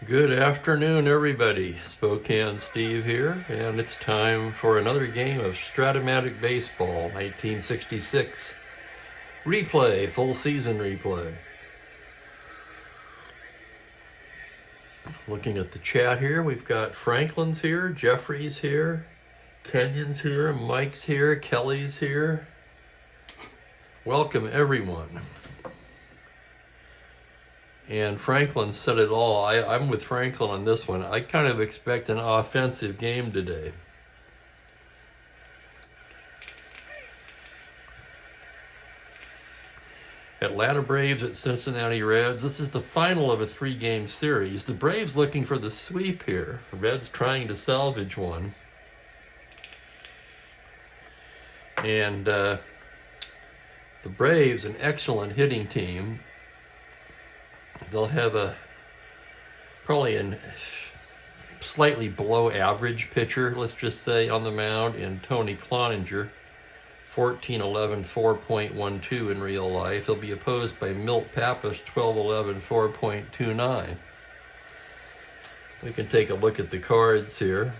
Good afternoon, everybody. Spokane Steve here, and it's time for another game of Strat-O-Matic Baseball, 1966. Replay, full season replay. Looking at the chat here, we've got Franklin's here, Jeffrey's here, Kenyon's here, Mike's here, Kelly's here. Welcome, everyone. And Franklin said it all. I'm with Franklin on this one. I kind of expect an offensive game today. Atlanta Braves at Cincinnati Reds. This is the final of a 3-game series. The Braves looking for the sweep here. The Reds trying to salvage one. And the Braves, an excellent hitting team. They'll have probably a slightly below average pitcher, let's just say, on the mound in Tony Cloninger, 14-11, 4.12 in real life. He'll be opposed by Milt Pappas, 12-11, 4.29. We can take a look at the cards here.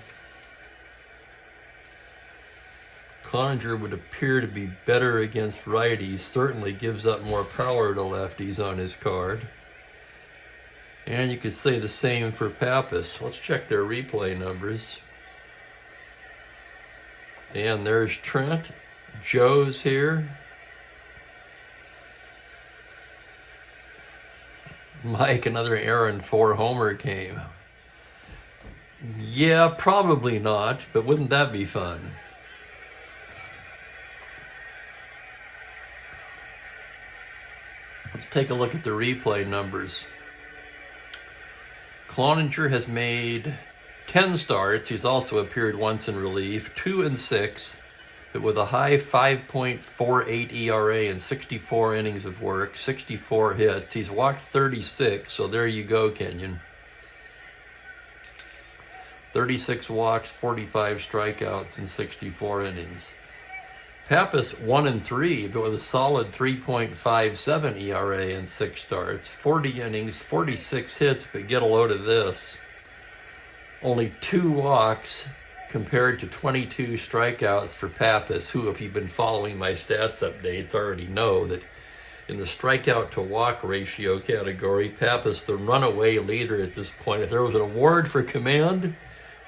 Cloninger would appear to be better against righties, certainly gives up more power to lefties on his card. And you could say the same for Pappas. Let's check their replay numbers. And there's Trent. Joe's here. Mike, another Aaron 4-homer game. Yeah, probably not, but wouldn't that be fun? Let's take a look at the replay numbers. Cloninger has made 10 starts. He's also appeared once in relief, 2-6, but with a high 5.48 ERA and 64 innings of work, 64 hits. He's walked 36, so there you go, Kenyon. 36 walks, 45 strikeouts, and 64 innings. Pappas 1-3, but with a solid 3.57 ERA and 6 starts, 40 innings, 46 hits, but get a load of this. Only 2 walks compared to 22 strikeouts for Pappas, who, if you've been following my stats updates, already know that in the strikeout to walk ratio category, Pappas the runaway leader at this point. If there was an award for command,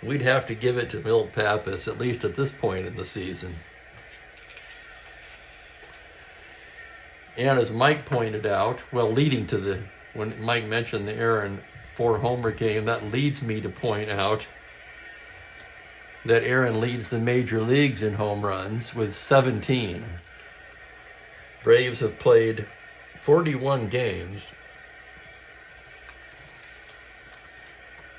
we'd have to give it to Milt Pappas, at least at this point in the season. And as Mike pointed out, well, leading to when Mike mentioned the Aaron 4-homer game, that leads me to point out that Aaron leads the major leagues in home runs with 17. Braves have played 41 games.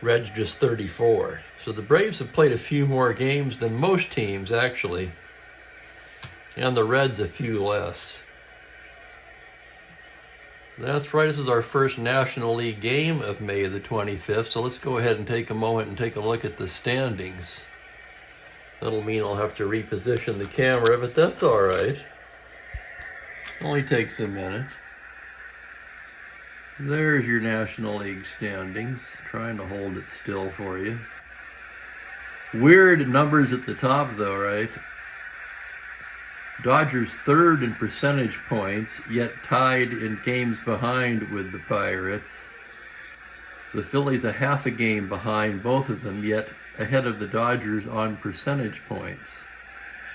Reds just 34. So the Braves have played a few more games than most teams, actually. And the Reds a few less. That's right, this is our first National League game of May the 25th, so let's go ahead and take a moment and take a look at the standings. That'll mean I'll have to reposition the camera, but that's all right. Only takes a minute. There's your National League standings. Trying to hold it still for you. Weird numbers at the top, though, right? Dodgers third in percentage points, yet tied in games behind with the Pirates. The Phillies a half a game behind both of them, yet ahead of the Dodgers on percentage points.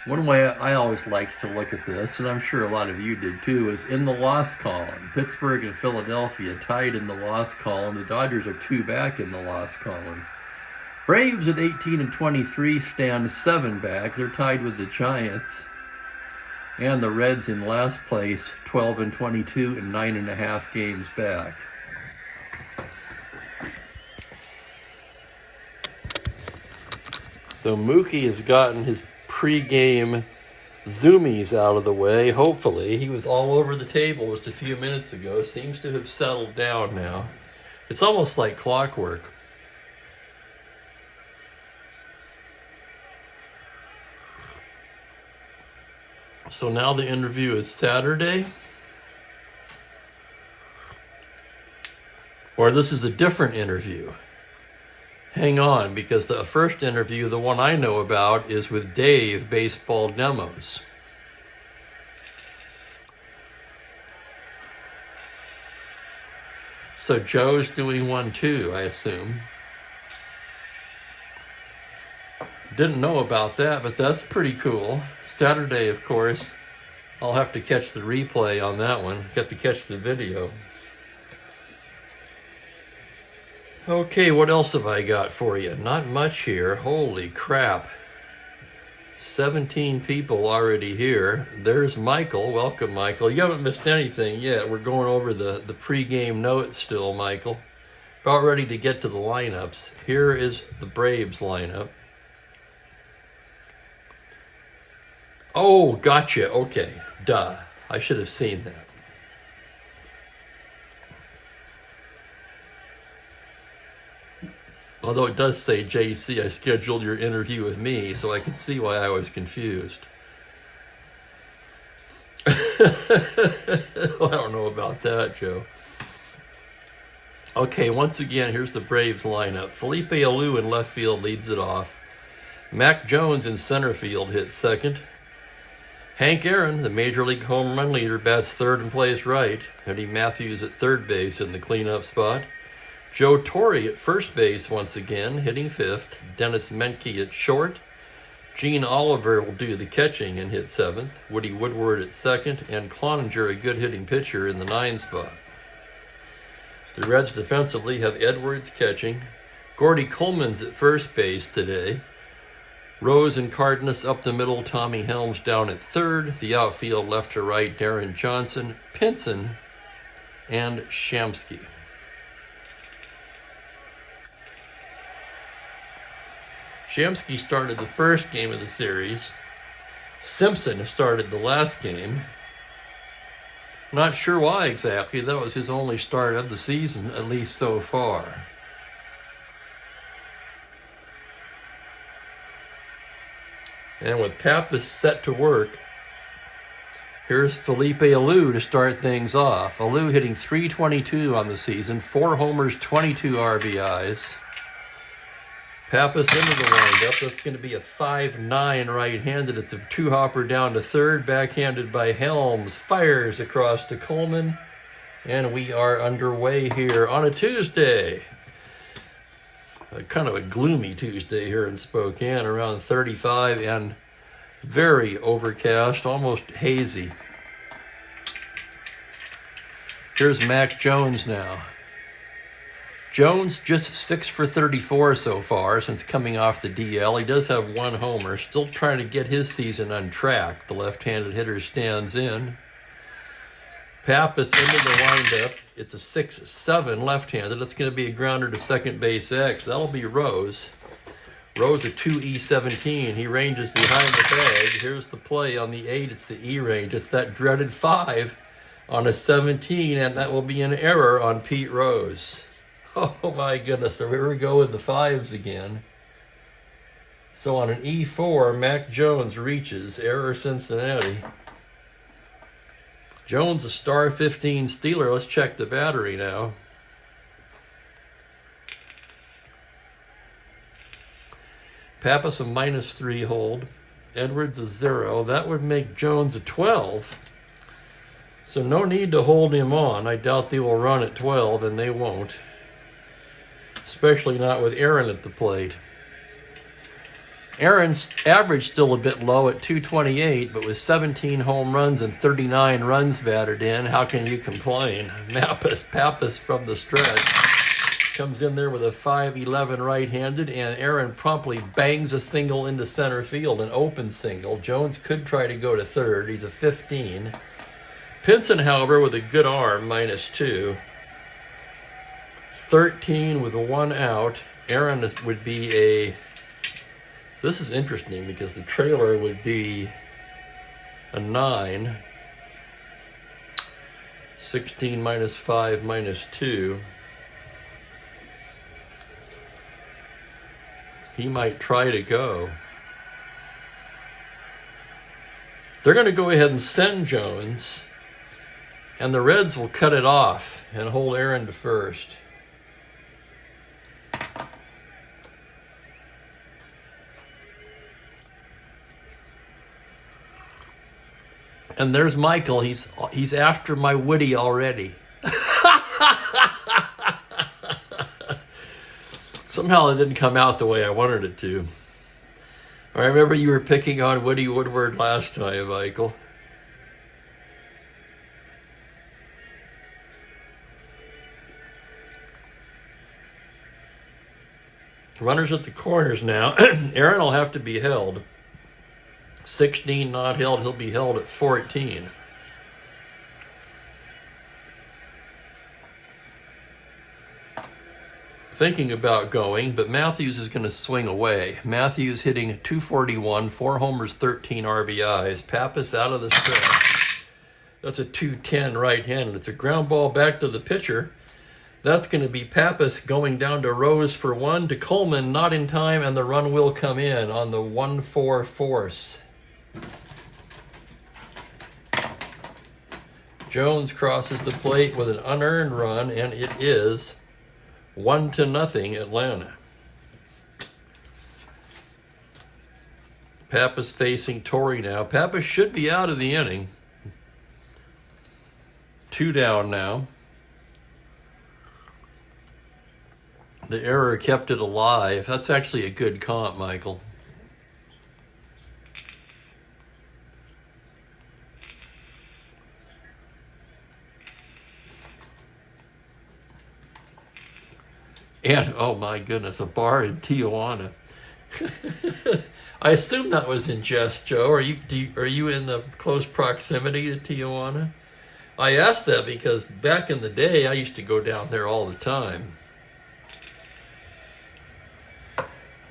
One way I always liked to look at this, and I'm sure a lot of you did too, is in the loss column. Pittsburgh and Philadelphia tied in the loss column. The Dodgers are 2 back in the loss column. Braves at 18 and 23 stand 7 back. They're tied with the Giants. And the Reds in last place, 12 and 22 and 9.5 games back. So Mookie has gotten his pregame zoomies out of the way, hopefully. He was all over the table just a few minutes ago. Seems to have settled down now. It's almost like clockwork. So now the interview is Saturday. Or this is a different interview. hang on, because the first interview, the one I know about, is with Dave, Baseball Demos. So Joe's doing one too, I assume. Didn't know about that, but that's pretty cool. Saturday, of course, I'll have to catch the replay on that one. Got to catch the video. Okay, what else have I got for you? Not much here. Holy crap. 17 people already here. There's Michael. Welcome, Michael. You haven't missed anything yet. We're going over the pregame notes still, Michael. About ready to get to the lineups. Here is the Braves lineup. Oh, gotcha. Okay. Duh. I should have seen that. Although it does say, JC, I scheduled your interview with me, so I can see why I was confused. I don't know about that, Joe. Okay, once again, here's the Braves lineup. Felipe Alou in left field leads it off. Mac Jones in center field hits second. Hank Aaron, the Major League home run leader, bats third and plays right. Eddie Matthews at third base in the cleanup spot. Joe Torre at first base once again, hitting fifth. Dennis Menke at short. Gene Oliver will do the catching and hit seventh. Woody Woodward at second. And Cloninger, a good hitting pitcher, in the 9 spot. The Reds defensively have Edwards catching. Gordy Coleman's at first base today. Rose and Cardenas up the middle. Tommy Helms down at third. The outfield left to right, Darren Johnson, Pinson, and Shamsky. Shamsky started the first game of the series. Simpson started the last game. Not sure why exactly. That was his only start of the season, at least so far. And with Pappas set to work, here's Felipe Alou to start things off. Alou hitting .322 on the season, 4 homers, 22 RBIs. Pappas into the windup. That's going to be a 5-9 right-handed. It's a 2-hopper down to third, backhanded by Helms. Fires across to Coleman. And we are underway here on a Tuesday. Kind of a gloomy Tuesday here in Spokane, around 35 and very overcast, almost hazy. Here's Mac Jones now. Jones just 6 for 34 so far since coming off the DL. He does have 1 homer, still trying to get his season on track. The left-handed hitter stands in. Pappas into the windup. It's a 6-7 left-handed. That's going to be a grounder to second base X. That'll be Rose. Rose a 2E17. He ranges behind the bag. Here's the play on the 8. It's the E range. It's that dreaded 5 on a 17, and that will be an error on Pete Rose. Oh my goodness, so here we go with the 5s again. So on an E4, Mac Jones reaches, error Cincinnati. Jones a star 15 stealer. Let's check the battery now. Pappas a -3 hold. Edwards a 0. That would make Jones a 12. So no need to hold him on. I doubt they will run at 12, and they won't. Especially not with Aaron at the plate. Aaron's average still a bit low at 228, but with 17 home runs and 39 runs batted in, how can you complain? Pappas from the stretch comes in there with a 5-11 right-handed, and Aaron promptly bangs a single into center field, an open single. Jones could try to go to third. He's a 15. Pinson, however, with a good arm, -2. 13 with 1 out. Aaron would be a... This is interesting because the trailer would be a 9. 16 -5 -2. He might try to go. They're going to go ahead and send Jones, and the Reds will cut it off and hold Aaron to first. And there's Michael. He's after my Woody already. Somehow it didn't come out the way I wanted it to. I remember you were picking on Woody Woodward last time, Michael. Runners at the corners now. Aaron will have to be held. 16 not held. He'll be held at 14. Thinking about going, but Matthews is going to swing away. Matthews hitting 241, 4 homers, 13 RBIs. Pappas out of the stretch. That's a 210 right-handed. It's a ground ball back to the pitcher. That's going to be Pappas going down to Rose for 1, to Coleman, not in time, and the run will come in on the 1-4 force. Jones crosses the plate with an unearned run, and it is 1-0 Atlanta. Pappas facing Torrey now. Pappas should be out of the inning. 2 down now. The error kept it alive. That's actually a good comp, Michael. And, oh my goodness, a bar in Tijuana. I assume that was in jest, Joe. Are you in the close proximity to Tijuana? I asked that because back in the day, I used to go down there all the time.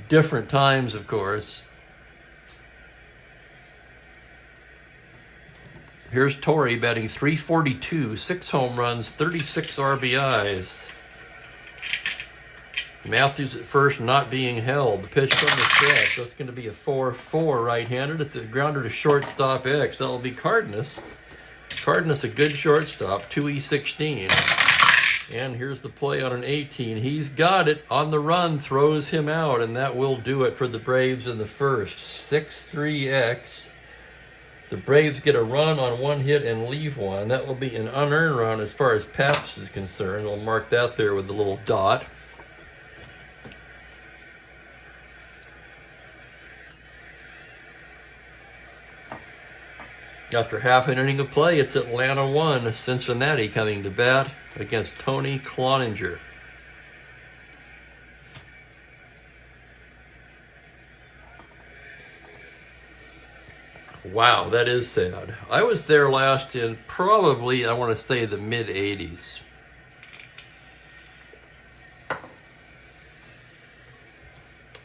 Different times, of course. Here's Torrey batting .342, 6 home runs, 36 RBIs. Matthews at first not being held. The pitch from the stretch. That's going to be a 4-4 right-handed. It's a grounder to shortstop X. That'll be Cardenas. Cardenas a good shortstop, 2E16. And here's the play on an 18. He's got it on the run, throws him out, and that will do it for the Braves in the first. 6-3 The Braves get a run on 1 hit and leave 1. That will be an unearned run as far as Pappas is concerned. We'll mark that there with a little dot. After half an inning of play, it's Atlanta 1, Cincinnati coming to bat against Tony Cloninger. Wow, that is sad. I was there last in probably, I want to say, the mid-'80s.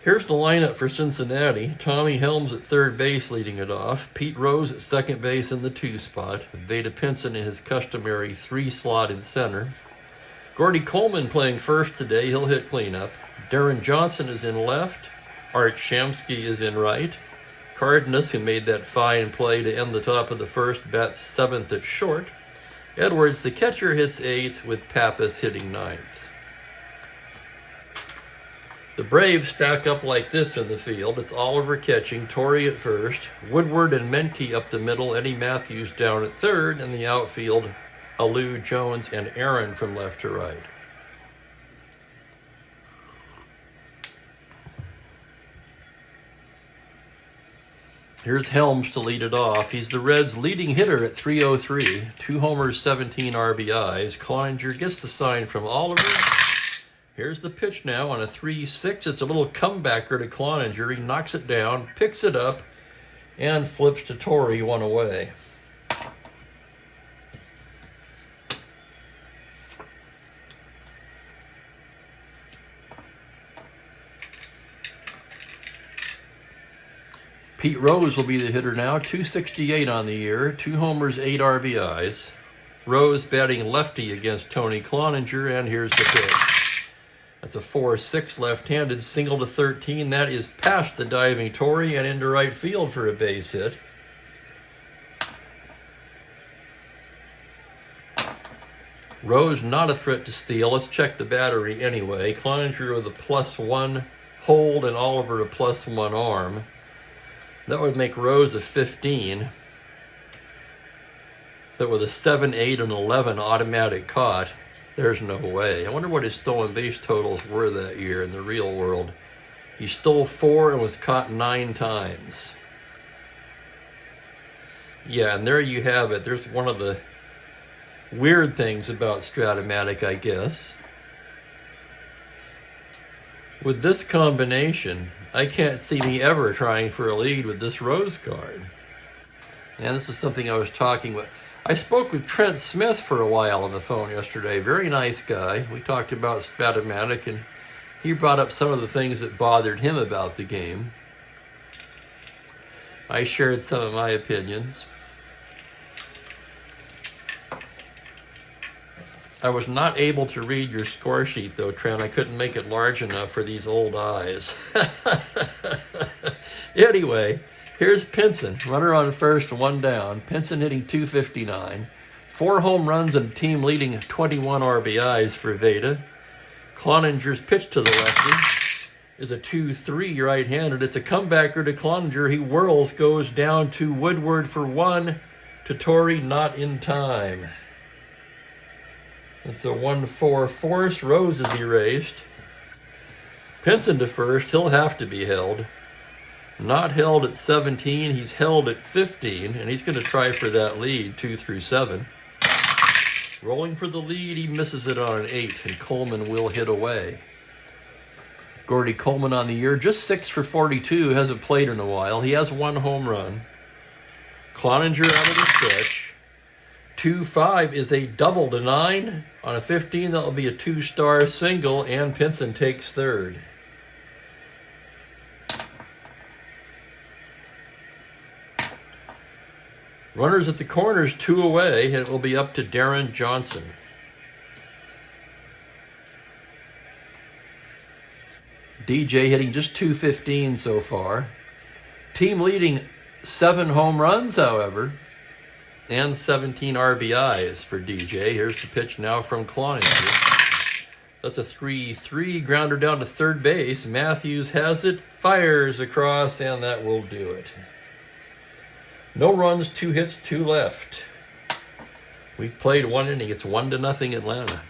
Here's the lineup for Cincinnati. Tommy Helms at third base leading it off. Pete Rose at second base in the 2 spot. Vada Pinson in his customary 3 slot in center. Gordy Coleman playing first today. He'll hit cleanup. Darren Johnson is in left. Art Shamsky is in right. Cardenas, who made that fine play to end the top of the first, bats 7th at short. Edwards, the catcher, hits 8th with Pappas hitting 9th. The Braves stack up like this in the field. It's Oliver catching, Torrey at first, Woodward and Menke up the middle, Eddie Matthews down at third, and the outfield, Alou, Jones, and Aaron from left to right. Here's Helms to lead it off. He's the Reds' leading hitter at .303, 2 homers, 17 RBIs. Cloninger gets the sign from Oliver. Here's the pitch now on a 3-6. It's a little comebacker to Cloninger. He knocks it down, picks it up, and flips to Torrey, 1 away. Pete Rose will be the hitter now, .268 on the year, 2 homers, 8 RBIs. Rose batting lefty against Tony Cloninger, and here's the pitch. That's a 4-6 left-handed, single to 13. That is past the diving Torrey and into right field for a base hit. Rose not a threat to steal. Let's check the battery anyway. Cloninger with a +1 hold and Oliver a +1 arm. That would make Rose a 15. that with a 7, 8, and 11 automatic caught, there's no way. I wonder what his stolen base totals were that year in the real world. He stole 4 and was caught 9 times. Yeah, and there you have it. There's one of the weird things about Strat-O-Matic, I guess. With this combination, I can't see me ever trying for a lead with this rose card. And this is something I was talking with. I spoke with Trent Smith for a while on the phone yesterday. Very nice guy. We talked about Strat-O-Matic, and he brought up some of the things that bothered him about the game. I shared some of my opinions. I was not able to read your score sheet, though, Trent. I couldn't make it large enough for these old eyes. Anyway, here's Pinson, runner on first, 1 down. Pinson hitting .259. 4 home runs and team leading 21 RBIs for Veda. Cloninger's pitch to the lefty is a 2-3 right-handed. It's a comebacker to Cloninger. He whirls, goes down to Woodward for 1. To Torrey, not in time. It's a 1-4 force. Rose is erased. Pinson to first. He'll have to be held. Not held at 17. He's held at 15, and he's going to try for that lead, 2 through 7. Rolling for the lead. He misses it on an 8, and Coleman will hit away. Gordy Coleman on the year, just 6 for 42. Hasn't played in a while. He has 1 home run. Cloninger out of the pitch. 2-5 is a double to 9. On a 15, that'll be a 2-star single, and Pinson takes third. Runners at the corners, 2 away, and it will be up to Darren Johnson. DJ hitting just .215 so far. Team leading 7 home runs, however, and 17 RBIs for DJ. Here's the pitch now from Cloninger. That's a 3-3 grounder down to third base. Matthews has it, fires across, and that will do it. No runs, 2 hits, 2 left. We've played 1 inning. It's 1-0 Atlanta.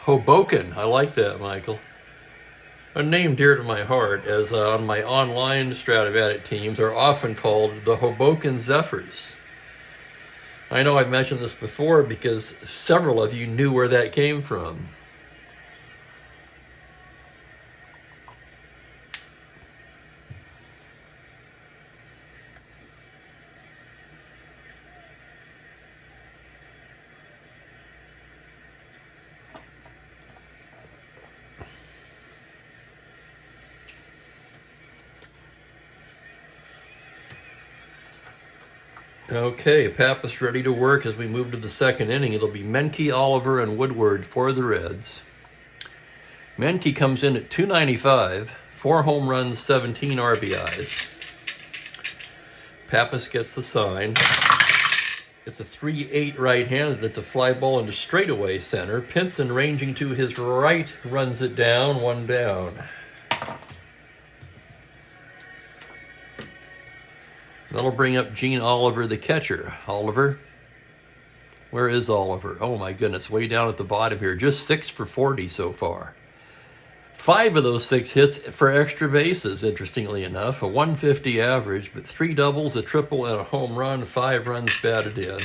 Hoboken. I like that, Michael. A name dear to my heart, as on my online Strat-O-Matic teams are often called the Hoboken Zephyrs. I know I've mentioned this before because several of you knew where that came from. Okay, Pappas ready to work as we move to the second inning. It'll be Menke, Oliver, and Woodward for the Reds. Menke comes in at .295, 4 home runs, 17 RBIs. Pappas gets the sign. It's a 3-8 right-handed. It's a fly ball into straightaway center. Pinson ranging to his right runs it down, 1 down. That'll bring up Gene Oliver, the catcher. Oliver, where is Oliver? Oh my goodness, way down at the bottom here. Just 6 for 40 so far. 5 of those 6 hits for extra bases, interestingly enough. A 150 average, but 3 doubles, a triple, and a home run. 5 runs batted in.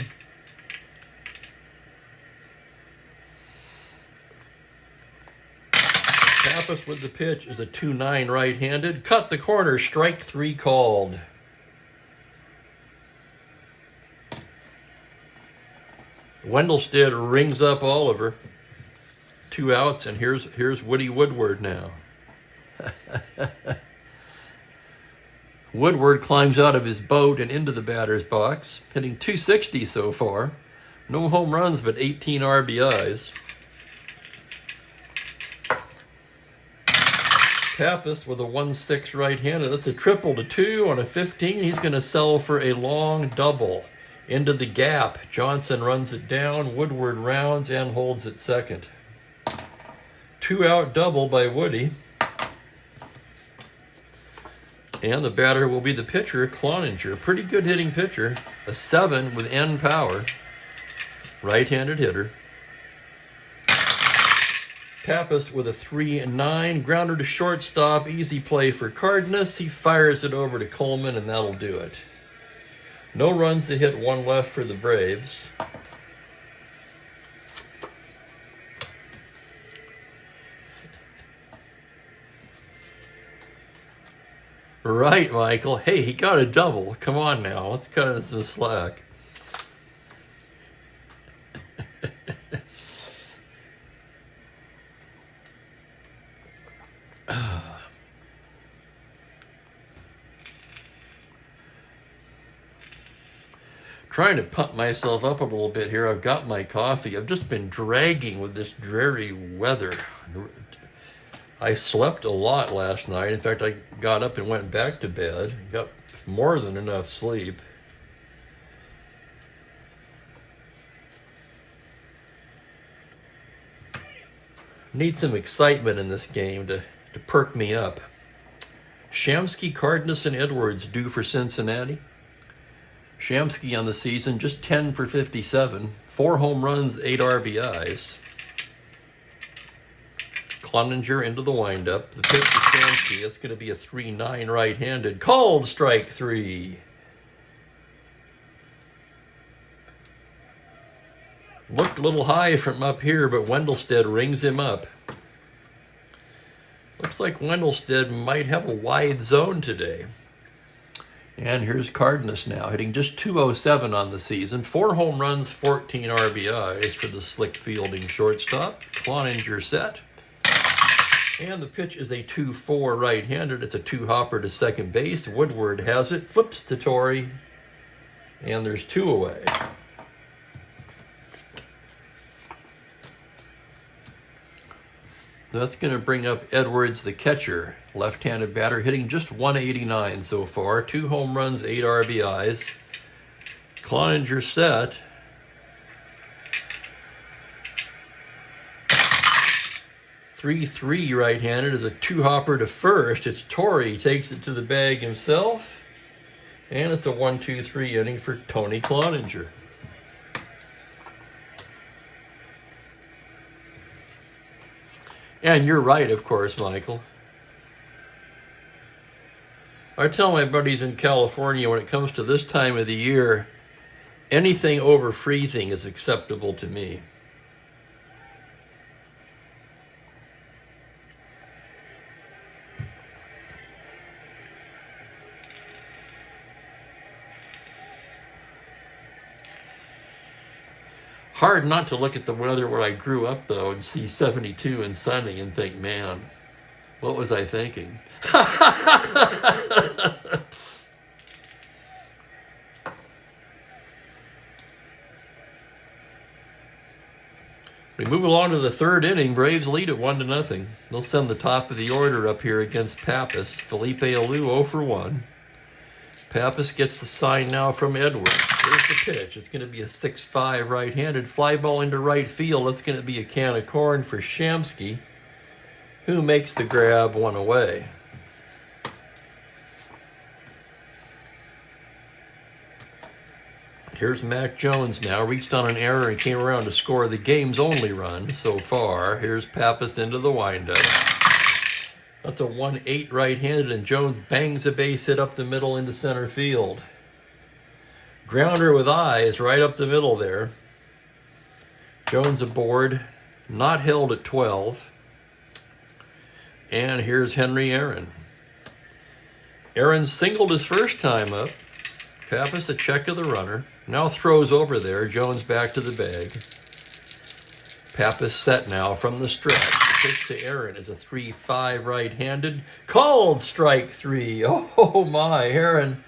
Pappas with the pitch is a 2-9 right-handed. Cut the corner, strike 3 called. Wendelstedt rings up Oliver. 2 outs, and here's Woody Woodward now. Woodward climbs out of his boat and into the batter's box, hitting .260 so far. No home runs, but 18 RBIs. Pappas with a 1-6 right-handed. That's a triple to 2 on a 15. He's going to sell for a long double. Into the gap. Johnson runs it down. Woodward rounds and holds it second. 2-out double by Woody. And the batter will be the pitcher, Cloninger. Pretty good hitting pitcher. A 7 with N power. Right-handed hitter. Pappas with a 3-9. Grounder to shortstop. Easy play for Cardenas. He fires it over to Coleman, and that'll do it. No runs to hit, 1 left for the Braves. Right, Michael. Hey, he got a double. Come on now. Let's cut him some slack. Trying to pump myself up a little bit here. I've got my coffee. I've just been dragging with this dreary weather. I slept a lot last night. In fact, I got up and went back to bed. Got more than enough sleep. Need some excitement in this game to perk me up. Shamsky, Cardenas, and Edwards due for Cincinnati. Shamsky on the season, just 10 for 57. 4 home runs, 8 RBIs. Cloninger into the windup. The pitch to Shamsky. It's going to be a 3-9 right-handed. Called strike 3. Looked a little high from up here, but Wendelstedt rings him up. Looks like Wendelstedt might have a wide zone today. And here's Cardenas now, hitting just 207 on the season. 4 home runs, 14 RBIs for the slick fielding shortstop. Cloninger set. And the pitch is a 2-4 right-handed. It's a 2-hopper to second base. Woodward has it, flips to Torrey, and there's 2 away. That's going to bring up Edwards, the catcher, left-handed batter, hitting just 189 so far. 2 home runs, 8 RBIs. Cloninger set. Three right-handed is a 2-hopper to first. It's Torrey, takes it to the bag himself. And it's a 1-2-3 inning for Tony Cloninger. And you're right, of course, Michael. I tell my buddies in California, when it comes to this time of the year, anything over freezing is acceptable to me. Hard not to look at the weather where I grew up, though, and see 72 and sunny and think, man, what was I thinking? We move along to the 3rd inning. Braves lead at 1-0. They'll send the top of the order up here against Pappas. Felipe Alou 0 for 1. Pappas gets the sign now from Edwards. There's the pitch. It's going to be a 6-5 right-handed fly ball into right field. It's going to be a can of corn for Shamsky, who makes the grab 1 away. Here's Mac Jones now. Reached on an error and came around to score the game's only run so far. Here's Pappas into the windup. That's a 1-8 right-handed, and Jones bangs a base hit up the middle into center field. Grounder with eyes right up the middle there. Jones aboard, not held at 12. And here's Henry Aaron. Aaron singled his first time up. Pappas a check of the runner. Now throws over there. Jones back to the bag. Pappas set now from the stretch. The pitch to Aaron is a 3-5 right-handed. Called strike 3. Oh my, Aaron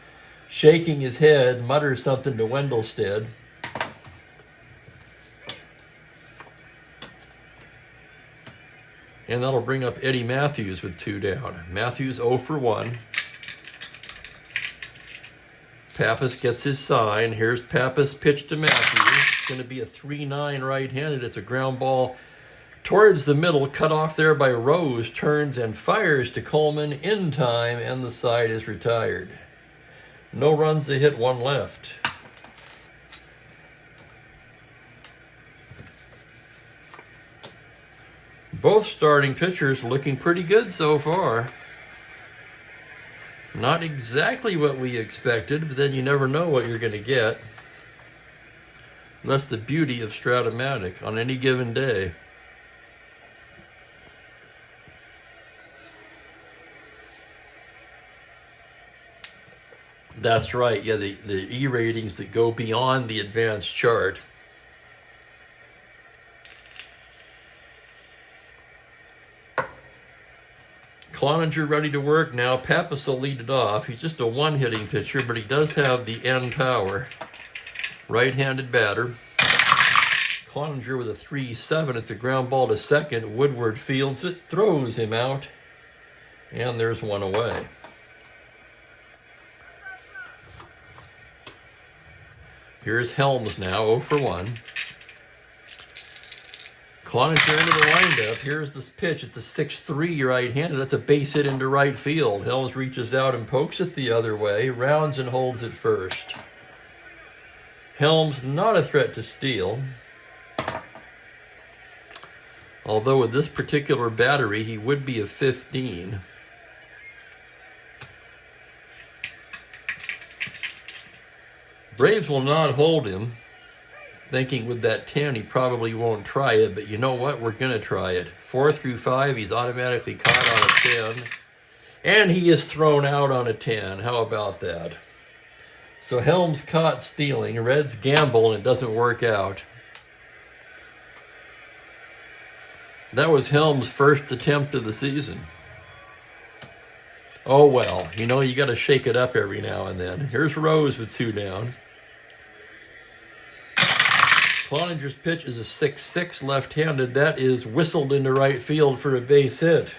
shaking his head, mutters something to Wendelstedt. And that'll bring up Eddie Matthews with 2 down. Matthews 0 for 1. Pappas gets his sign. Here's Pappas' pitch to Matthews. It's going to be a 3-9 right-handed. It's a ground ball Towards the middle, cut off there by Rose, turns and fires to Coleman in time, and the side is retired. No runs to hit, one left. Both starting pitchers looking pretty good so far. Not exactly what we expected, but then you never know what you're going to get. That's the beauty of Strat-O-Matic on any given day. That's right, yeah, the E ratings that go beyond the advanced chart. Cloninger ready to work now. Pappas will lead it off. He's just a one-hitting pitcher, but he does have the end power. Right-handed batter. Cloninger with a 3-7 at the ground ball to second. Woodward fields it, throws him out, and there's one away. Here's Helms now, 0 for 1. Cloninger into the windup. Here's this pitch. It's a 6-3 right-handed. That's a base hit into right field. Helms reaches out and pokes it the other way, rounds and holds it first. Helms not a threat to steal. Although with this particular battery, he would be a 15. Braves will not hold him, thinking with that 10 he probably won't try it, but you know what? We're going to try it. 4 through 5, he's automatically caught on a 10, and he is thrown out on a 10. How about that? So Helms caught stealing. Reds gamble, and it doesn't work out. That was Helms' first attempt of the season. Oh well, you know, you got to shake it up every now and then. Here's Rose with 2 down. Cloninger's pitch is a 6-6 left-handed. That is whistled into right field for a base hit.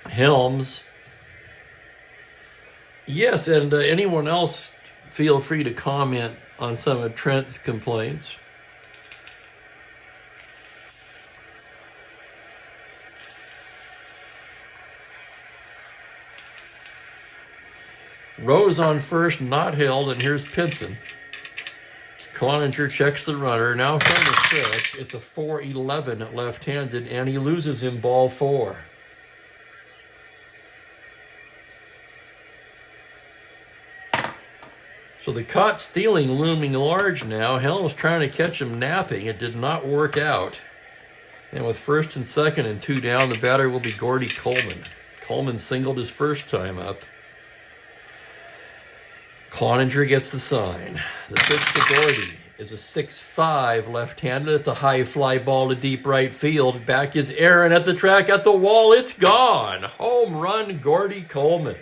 Helms. Yes, and anyone else feel free to comment on some of Trent's complaints. Rose on first, not held, and here's Pinson. Cloninger checks the runner. Now from the stretch, it's a 4-11 left-handed, and he loses him ball 4. So the caught stealing looming large now. Helms trying to catch him napping. It did not work out. And with first and second and 2 down, the batter will be Gordy Coleman. Coleman singled his first time up. Cloninger gets the sign. The pitch to Gordy is a 6-5 left-handed. It's a high fly ball to deep right field. Back is Aaron at the track, at the wall. It's gone. Home run, Gordy Coleman.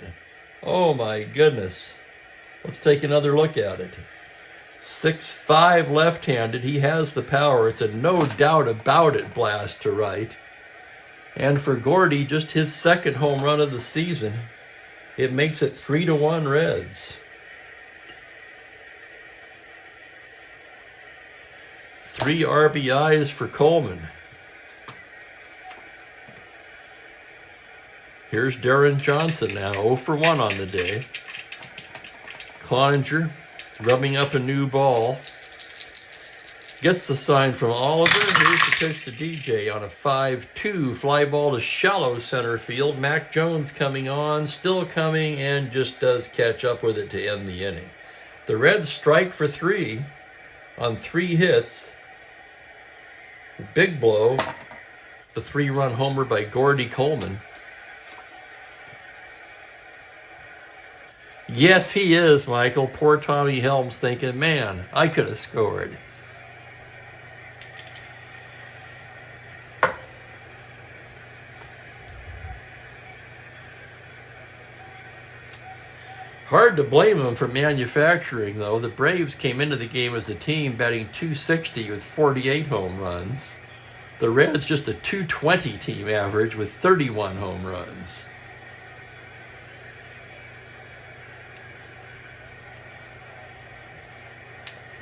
Oh my goodness. Let's take another look at it. 6-5 left-handed. He has the power. It's a no doubt about it blast to right. And for Gordy, just his second home run of the season. It makes it 3-1 Reds. 3 RBIs for Coleman. Here's Darren Johnson now, 0 for 1 on the day. Cloninger rubbing up a new ball. Gets the sign from Oliver. Here's the pitch to DJ on a 5-2 fly ball to shallow center field. Mac Jones coming on, still coming, and just does catch up with it to end the inning. The Reds strike for 3 on 3 hits. Big blow, the 3-run homer by Gordy Coleman. Yes, he is, Michael. Poor Tommy Helms thinking, man, I could have scored. Hard to blame him for manufacturing, though. The Braves came into the game as a team batting .260 with 48 home runs. The Reds just a .220 team average with 31 home runs.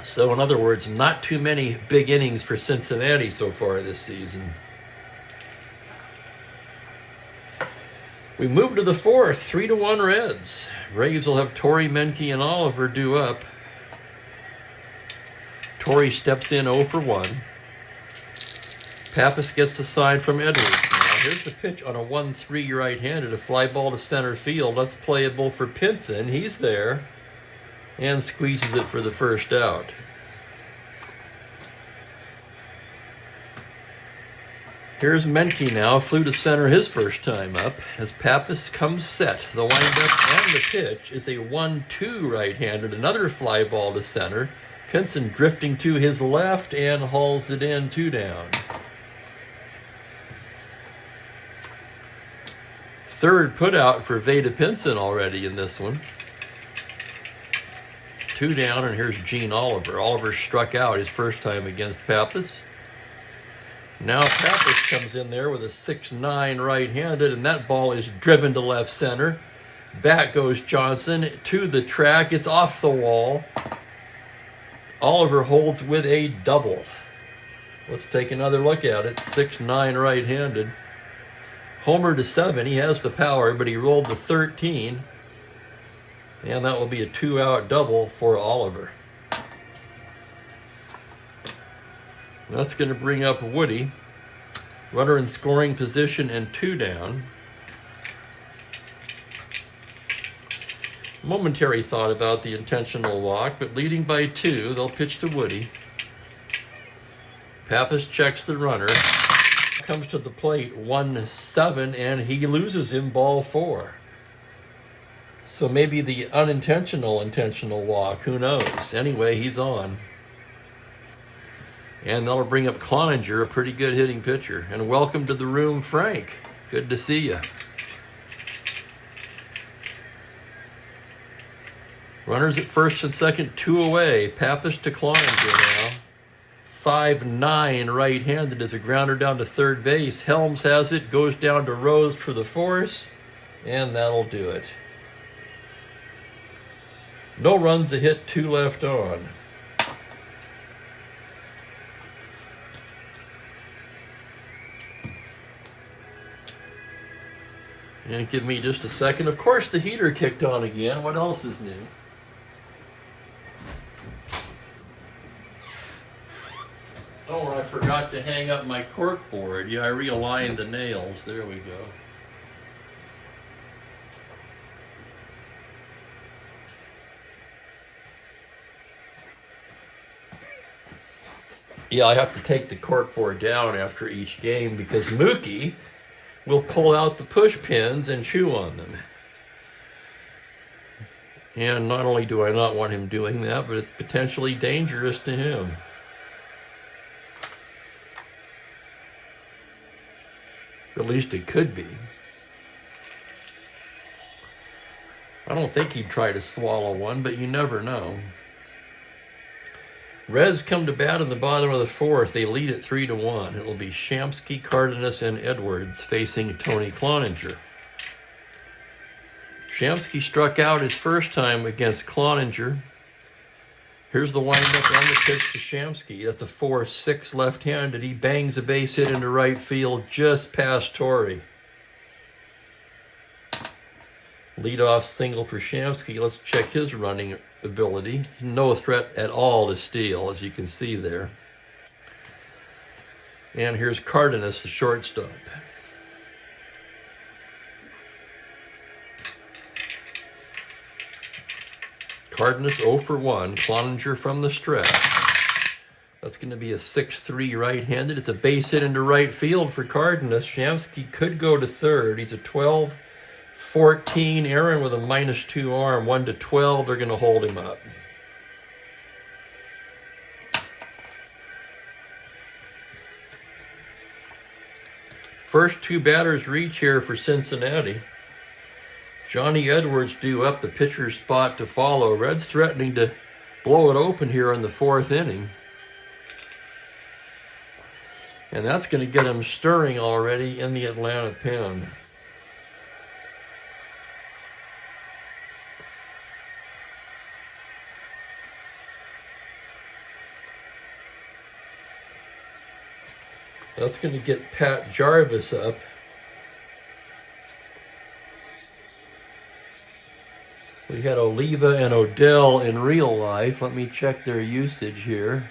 So in other words, not too many big innings for Cincinnati so far this season. We move to the fourth, 3-1 Reds. Braves will have Torrey, Menke, and Oliver due up. Torrey steps in 0 for 1. Pappas gets the sign from Edwards. Now here's the pitch on a 1-3 right-handed, a fly ball to center field. That's playable for Pinson. He's there and squeezes it for the first out. Here's Menke now, flew to center his first time up as Pappas comes set. The windup and the pitch is a 1-2 right-handed, another fly ball to center. Pinson drifting to his left and hauls it in, 2 down. Third put out for Veda Pinson already in this one. 2 down, and here's Gene Oliver. Oliver struck out his first time against Pappas. Now Pappas comes in there with a 6-9 right-handed, and that ball is driven to left center. Back goes Johnson to the track. It's off the wall. Oliver holds with a double. Let's take another look at it. 6-9 right-handed. Homer to 7. He has the power, but he rolled the 13. And that will be a 2-out double for Oliver. That's going to bring up Woody. Runner in scoring position and 2 down. Momentary thought about the intentional walk, but leading by 2, they'll pitch to Woody. Pappas checks the runner. Comes to the plate, 1-7, and he loses him, ball 4. So maybe the intentional walk, who knows? Anyway, he's on. And that'll bring up Cloninger, a pretty good hitting pitcher. And welcome to the room, Frank. Good to see you. Runners at first and second, 2 away. Pappas to Cloninger now. 5-9 right-handed as a grounder down to third base. Helms has it, goes down to Rose for the force, and that'll do it. No runs, a hit, 2 left on. And give me just a second. Of course, the heater kicked on again. What else is new? Oh, I forgot to hang up my cork board. Yeah, I realigned the nails. There we go. Yeah, I have to take the cork board down after each game because Mookie will pull out the push pins and chew on them. And not only do I not want him doing that, but it's potentially dangerous to him. At least it could be. I don't think he'd try to swallow one, but you never know. Reds come to bat in the bottom of the fourth. They lead at 3-1. It will be Shamsky, Cardenas, and Edwards facing Tony Cloninger. Shamsky struck out his first time against Cloninger. Here's the windup on the pitch to Shamsky. That's a 4-6 left-handed. He bangs a base hit into right field just past Torrey. Leadoff single for Shamsky. Let's check his running ability. No threat at all to steal, as you can see there. And here's Cardenas, the shortstop. Cardenas 0 for 1. Cloninger from the stretch. That's going to be a 6-3 right-handed. It's a base hit into right field for Cardenas. Shamsky could go to third. He's a 12-14. Aaron with a -2 arm. 1-12. They're going to hold him up. First 2 batters reach here for Cincinnati. Johnny Edwards due up, the pitcher's spot to follow. Reds threatening to blow it open here in the 4th inning. And that's going to get him stirring already in the Atlanta pen. That's going to get Pat Jarvis up. We had Oliva and Odell in real life. Let me check their usage here.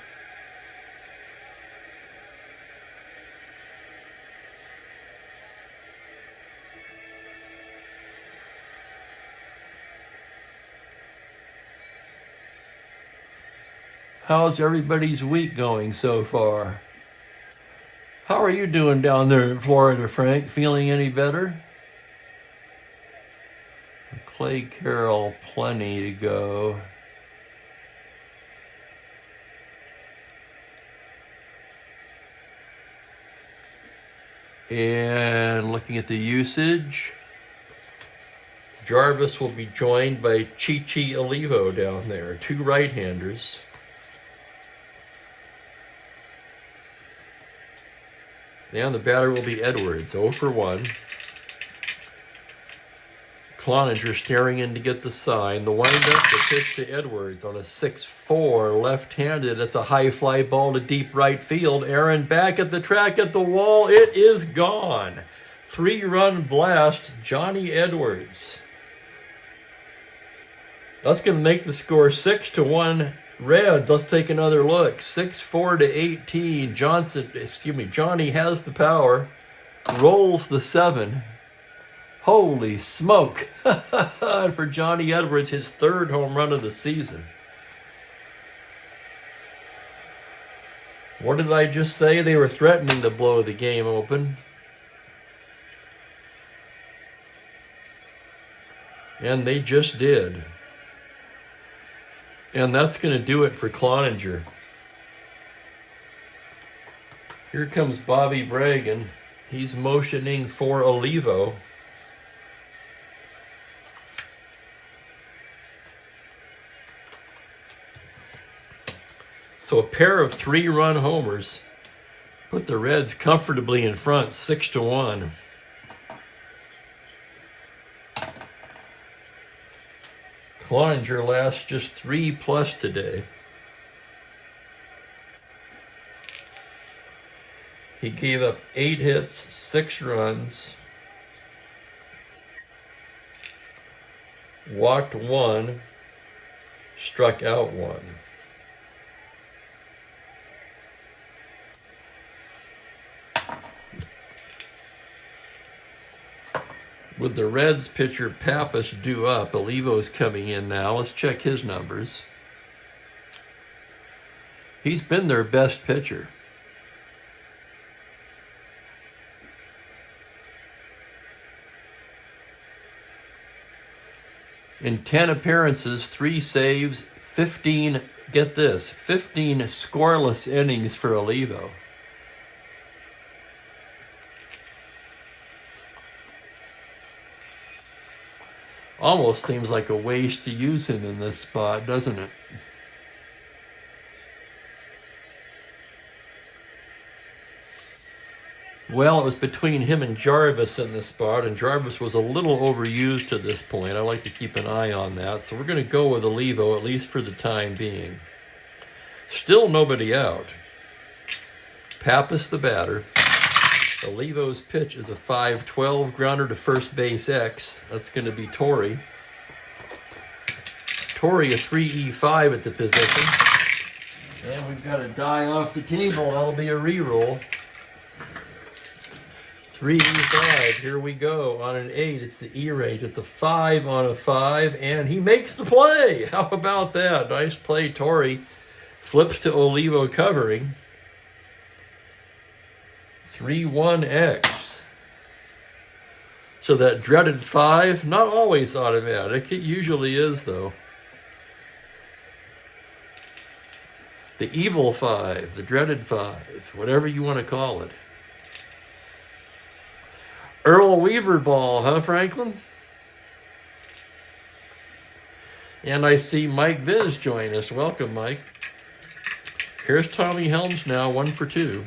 How's everybody's week going so far? How are you doing down there in Florida, Frank? Feeling any better? Clay Carroll, plenty to go. And looking at the usage, Jarvis will be joined by Chichi Olivo down there, 2 right-handers. And the batter will be Edwards, 0 for 1. Cloninger staring in to get the sign. The windup, the pitch to Edwards on a 6-4 left-handed. It's a high fly ball to deep right field. Aaron back at the track at the wall. It is gone. 3-run blast, Johnny Edwards. That's going to make the score 6-1 Reds. Let's take another look. 6-4 to 18. Johnny has the power. Rolls the 7. Holy smoke. For Johnny Edwards, his 3rd home run of the season. What did I just say? They were threatening to blow the game open. And they just did. And that's going to do it for Cloninger. Here comes Bobby Bragan. He's motioning for Olivo. So a pair of 3-run homers put the Reds comfortably in front, 6-1. Cloninger lasts just 3+ today. He gave up 8 hits, 6 runs, walked 1, struck out 1. With the Reds pitcher Pappas due up, Olivo's coming in now. Let's check his numbers. He's been their best pitcher. In 10 appearances, 3 saves, 15, get this, 15 scoreless innings for Olivo. Almost seems like a waste to use him in this spot, doesn't it? Well, it was between him and Jarvis in this spot, and Jarvis was a little overused to this point. I like to keep an eye on that. So we're going to go with Olivo, at least for the time being. Still nobody out. Pappas the batter. Olivo's pitch is a 5-12 grounder to first base X. That's going to be Torrey. Torrey a 3-E5 at the position. And we've got a die off the table. That'll be a reroll. 3-E5. Here we go. On an 8, it's the E range. It's a 5 on a 5, and he makes the play. How about that? Nice play, Torrey. Flips to Olivo covering. 3-1X. So that dreaded 5, not always automatic. It usually is, though. The evil 5, the dreaded 5, whatever you want to call it. Earl Weaver ball, huh, Franklin? And I see Mike Viz join us. Welcome, Mike. Here's Tommy Helms now, 1 for 2.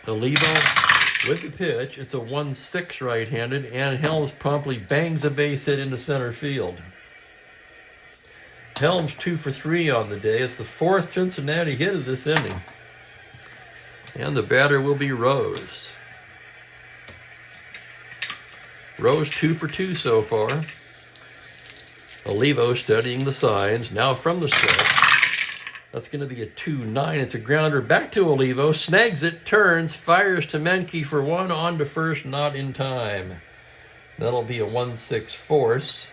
Olivo with the pitch. It's a 1-6 right-handed, and Helms promptly bangs a base hit into center field. Helms 2 for 3 on the day. It's the 4th Cincinnati hit of this inning. And the batter will be Rose. Rose 2 for 2 so far. Olivo studying the signs. Now from the stretch. That's going to be a 2-9. It's a grounder back to Olivo. Snags it, turns, fires to Menke for 1, on to first, not in time. That'll be a 1-6 force.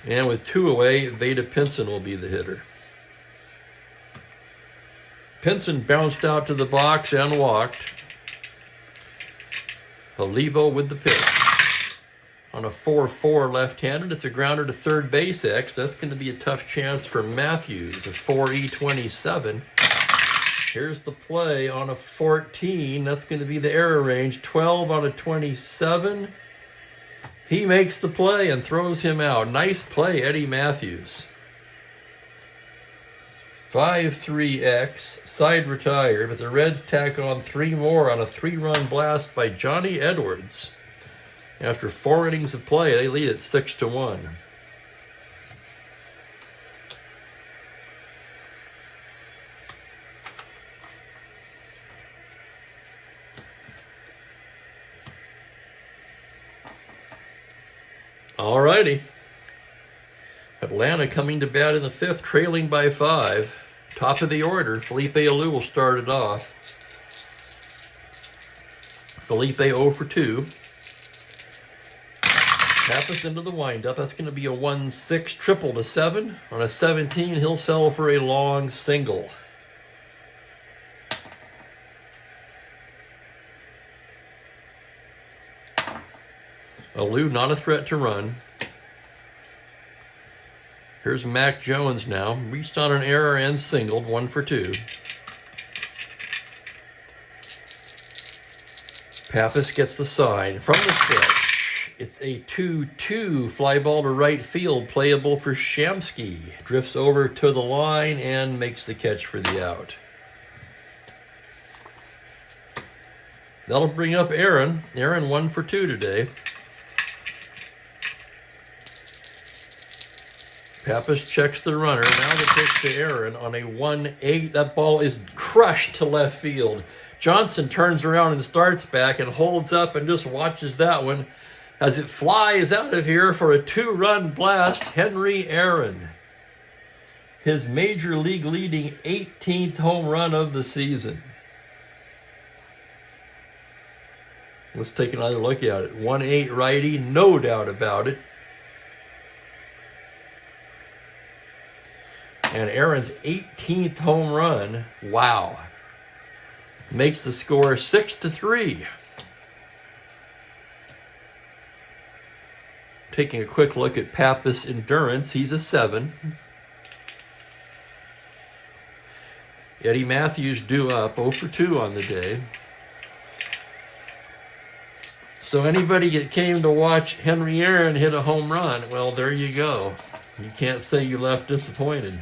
And with 2 away, Veda Pinson will be the hitter. Pinson bounced out to the box and walked. Olivo with the pitch. On a 4-4 left-handed, it's a grounder to third base X. That's going to be a tough chance for Matthews, a 4E27. Here's the play on a 14. That's going to be the error range. 12 on a 27. He makes the play and throws him out. Nice play, Eddie Matthews. 5-3X, side retired, but the Reds tack on 3 more on a 3-run blast by Johnny Edwards. After 4 innings of play, they lead at 6-1. Alrighty. Atlanta coming to bat in the 5th, trailing by 5. Top of the order, Felipe Alou will start it off. Felipe 0 for 2. Pappas into the windup. That's going to be a 1-6 triple to 7. On a 17, he'll sell for a long single. Alou not a threat to run. Here's Mac Jones now. Reached on an error and singled, 1 for 2. Pappas gets the sign from the stretch. It's a 2-2 fly ball to right field, playable for Shamsky. Drifts over to the line and makes the catch for the out. That'll bring up Aaron. Aaron 1 for 2 today. Pappas checks the runner. Now the pitch to Aaron on a 1-8. That ball is crushed to left field. Johnson turns around and starts back and holds up and just watches that one as it flies out of here for a 2-run blast. Henry Aaron. His major league leading 18th home run of the season. Let's take another look at it. 1-8 righty, no doubt about it. And Aaron's 18th home run, wow, makes the score 6-3. Taking a quick look at Pappas' endurance, he's a 7. Eddie Matthews due up, 0 for 2 on the day. So anybody that came to watch Henry Aaron hit a home run, well, there you go. You can't say you left disappointed.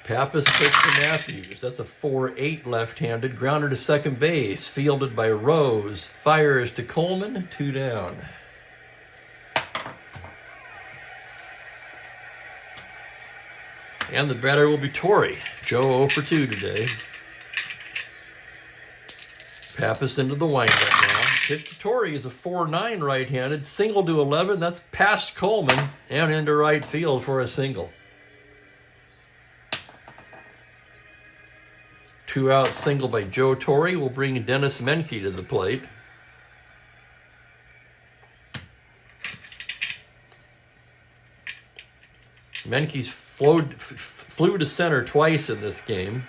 Pappas takes to Matthews. That's a 4-8 left-handed. Grounder to second base. Fielded by Rose. Fires to Coleman. 2 down. And the batter will be Torrey. Joe 0 for 2 today. Pappas into the windup now. Pitch to Torrey is a 4-9 right-handed. Single to 11. That's past Coleman and into right field for a single. 2-out single by Joe Torrey will bring Dennis Menke to the plate. Menke's flew to center twice in this game.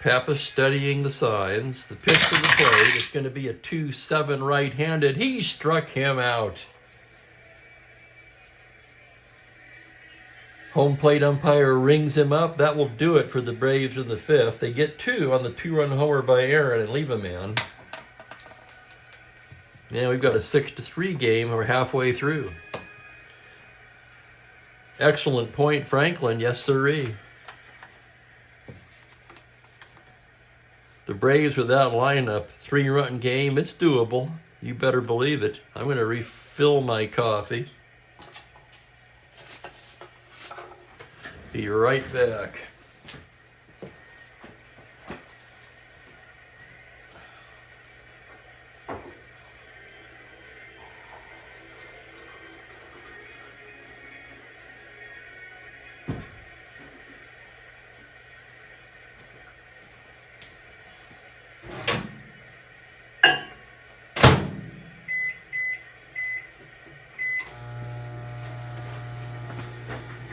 Pappas studying the signs. The pitch to the plate is going to be a 2-7 right-handed. He struck him out. Home plate umpire rings him up. That will do it for the Braves in the 5th. They get 2 on the 2-run homer by Aaron and leave a man. Now we've got a 6-3 game. We're halfway through. Excellent point, Franklin. Yes, sirree. The Braves with that lineup, 3-run game. It's doable. You better believe it. I'm going to refill my coffee. Be right back.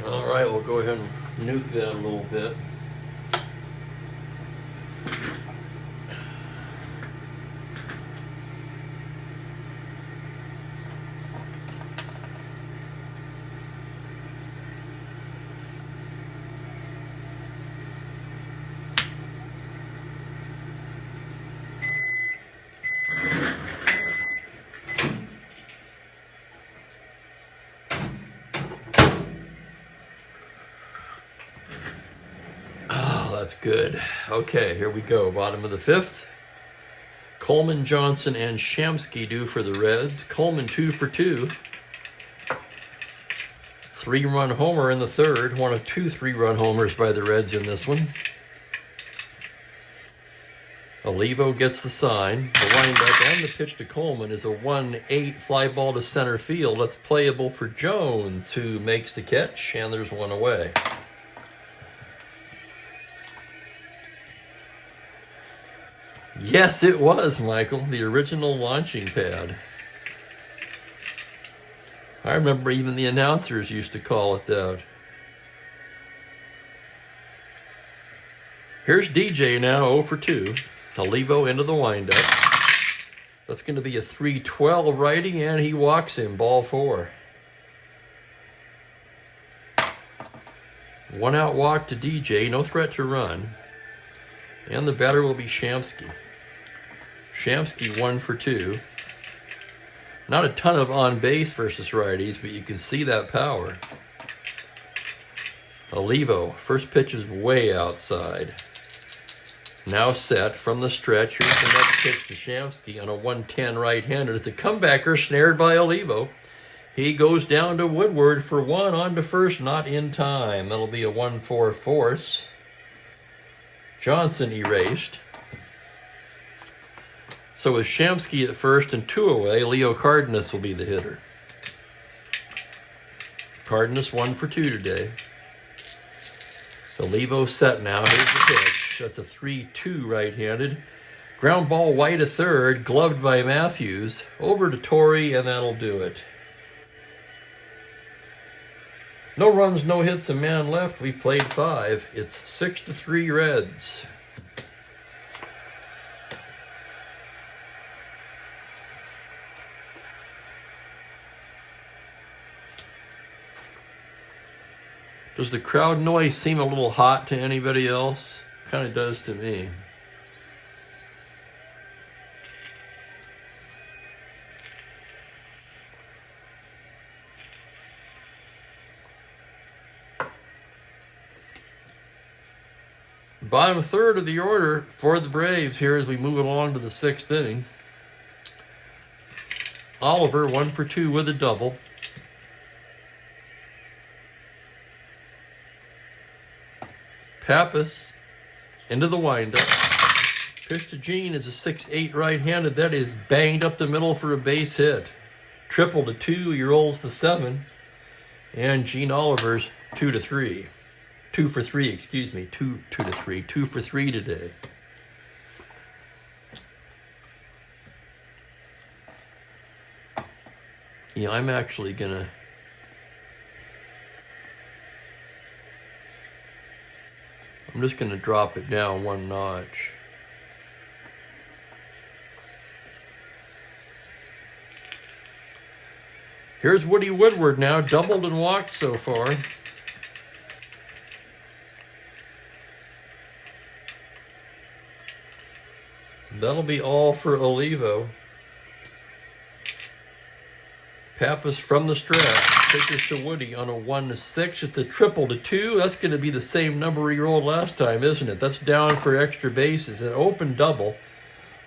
All right, we'll go ahead and nuke that a little bit. That's good. Okay, here we go. Bottom of the fifth. Coleman, Johnson, and Shamsky do for the Reds. Coleman 2 for 2. 3-run homer in the third. One of 2 3-run homers by the Reds in this one. Olivo gets the sign. The windup and the pitch to Coleman is a 1-8 fly ball to center field. That's playable for Jones, who makes the catch, and there's one away. Yes, it was, Michael, the original launching pad. I remember even the announcers used to call it that. Here's DJ now 0 for 2. Olivo into the windup. That's going to be a 3-12 righty, and he walks him, ball 4. 1 out walk to DJ, no threat to run. And the batter will be Shamsky. Shamsky 1 for 2. Not a ton of on base versus righties, but you can see that power. Olivo, first pitch is way outside. Now set from the stretch. Here's the next pitch to Shamsky on a 110 right-hander. It's a comebacker snared by Olivo. He goes down to Woodward for 1 on to first, not in time. That'll be a 1-4 force. Johnson erased. So with Shamsky at first and 2 away, Leo Cardenas will be the hitter. Cardenas 1 for 2 today. Olivo set now. Here's the pitch. That's a 3-2 right-handed. Ground ball wide to third, gloved by Matthews. Over to Torrey, and that'll do it. No runs, no hits, a man left. We've played 5. It's 6-3 Reds. Does the crowd noise seem a little hot to anybody else? Kind of does to me. Bottom third of the order for the Braves here as we move along to the 6th inning. Oliver 1 for 2 with a double. Pappas into the windup. Pitch to Gene is a 6-8 right-handed. That is banged up the middle for a base hit. Triple to 2, he rolls the 7. And Gene Oliver's 2 for 3, 2 for 3 today. Yeah, I'm actually gonna I'm just going to drop it down 1 notch. Here's Woody Woodward now, doubled and walked so far. That'll be all for Olivo. Pappas from the stretch. Pitches to Woody on a 1-6. It's a triple to 2. That's going to be the same number he rolled last time, isn't it? That's down for extra bases. An open double.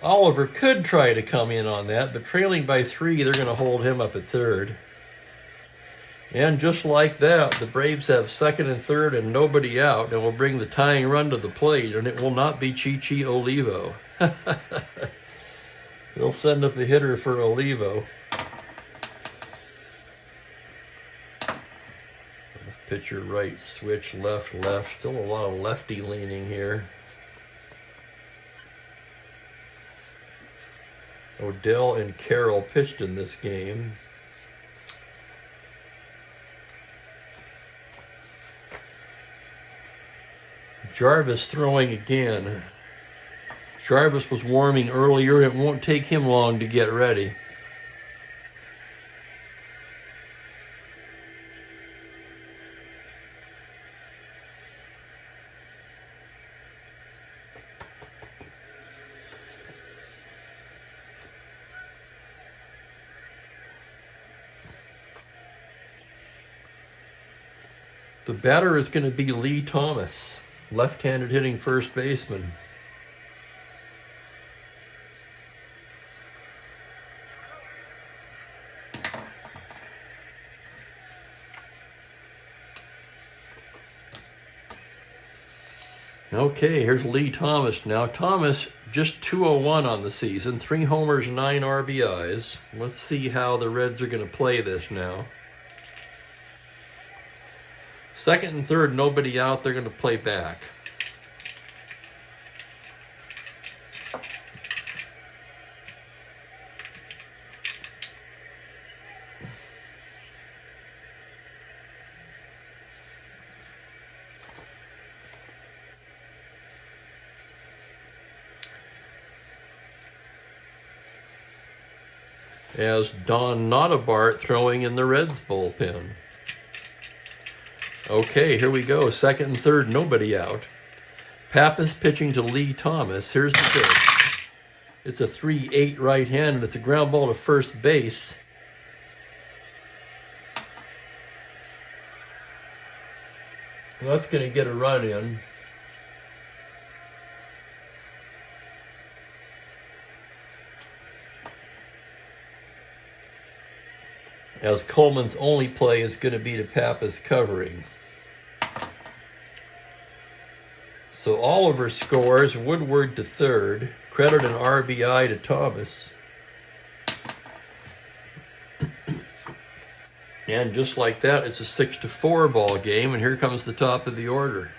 Oliver could try to come in on that, but trailing by 3, they're going to hold him up at third. And just like that, the Braves have second and third and nobody out, and will bring the tying run to the plate, and it will not be Chichi Olivo. They'll send up a hitter for Olivo. Pitcher right, switch left, left. Still a lot of lefty leaning here. Odell and Carroll pitched in this game. Jarvis throwing again. Jarvis was warming earlier. It won't take him long to get ready. The batter is going to be Lee Thomas, left-handed hitting first baseman. Okay, here's Lee Thomas now. Thomas just 201 on the season, 3 homers, 9 RBIs. Let's see how the Reds are going to play this now. Second and third, nobody out. They're going to play back. As Don Notabart throwing in the Reds bullpen. Okay, here we go. Second and third, nobody out. Pappas pitching to Lee Thomas. Here's the pitch. It's a 3-8 right hand, and it's a ground ball to first base. That's going to get a run in. As Coleman's only play is going to be to Pappas covering. So Oliver scores, Woodward to third, credit an RBI to Thomas. And just like that, it's a 6-4 ball game, and here comes the top of the order.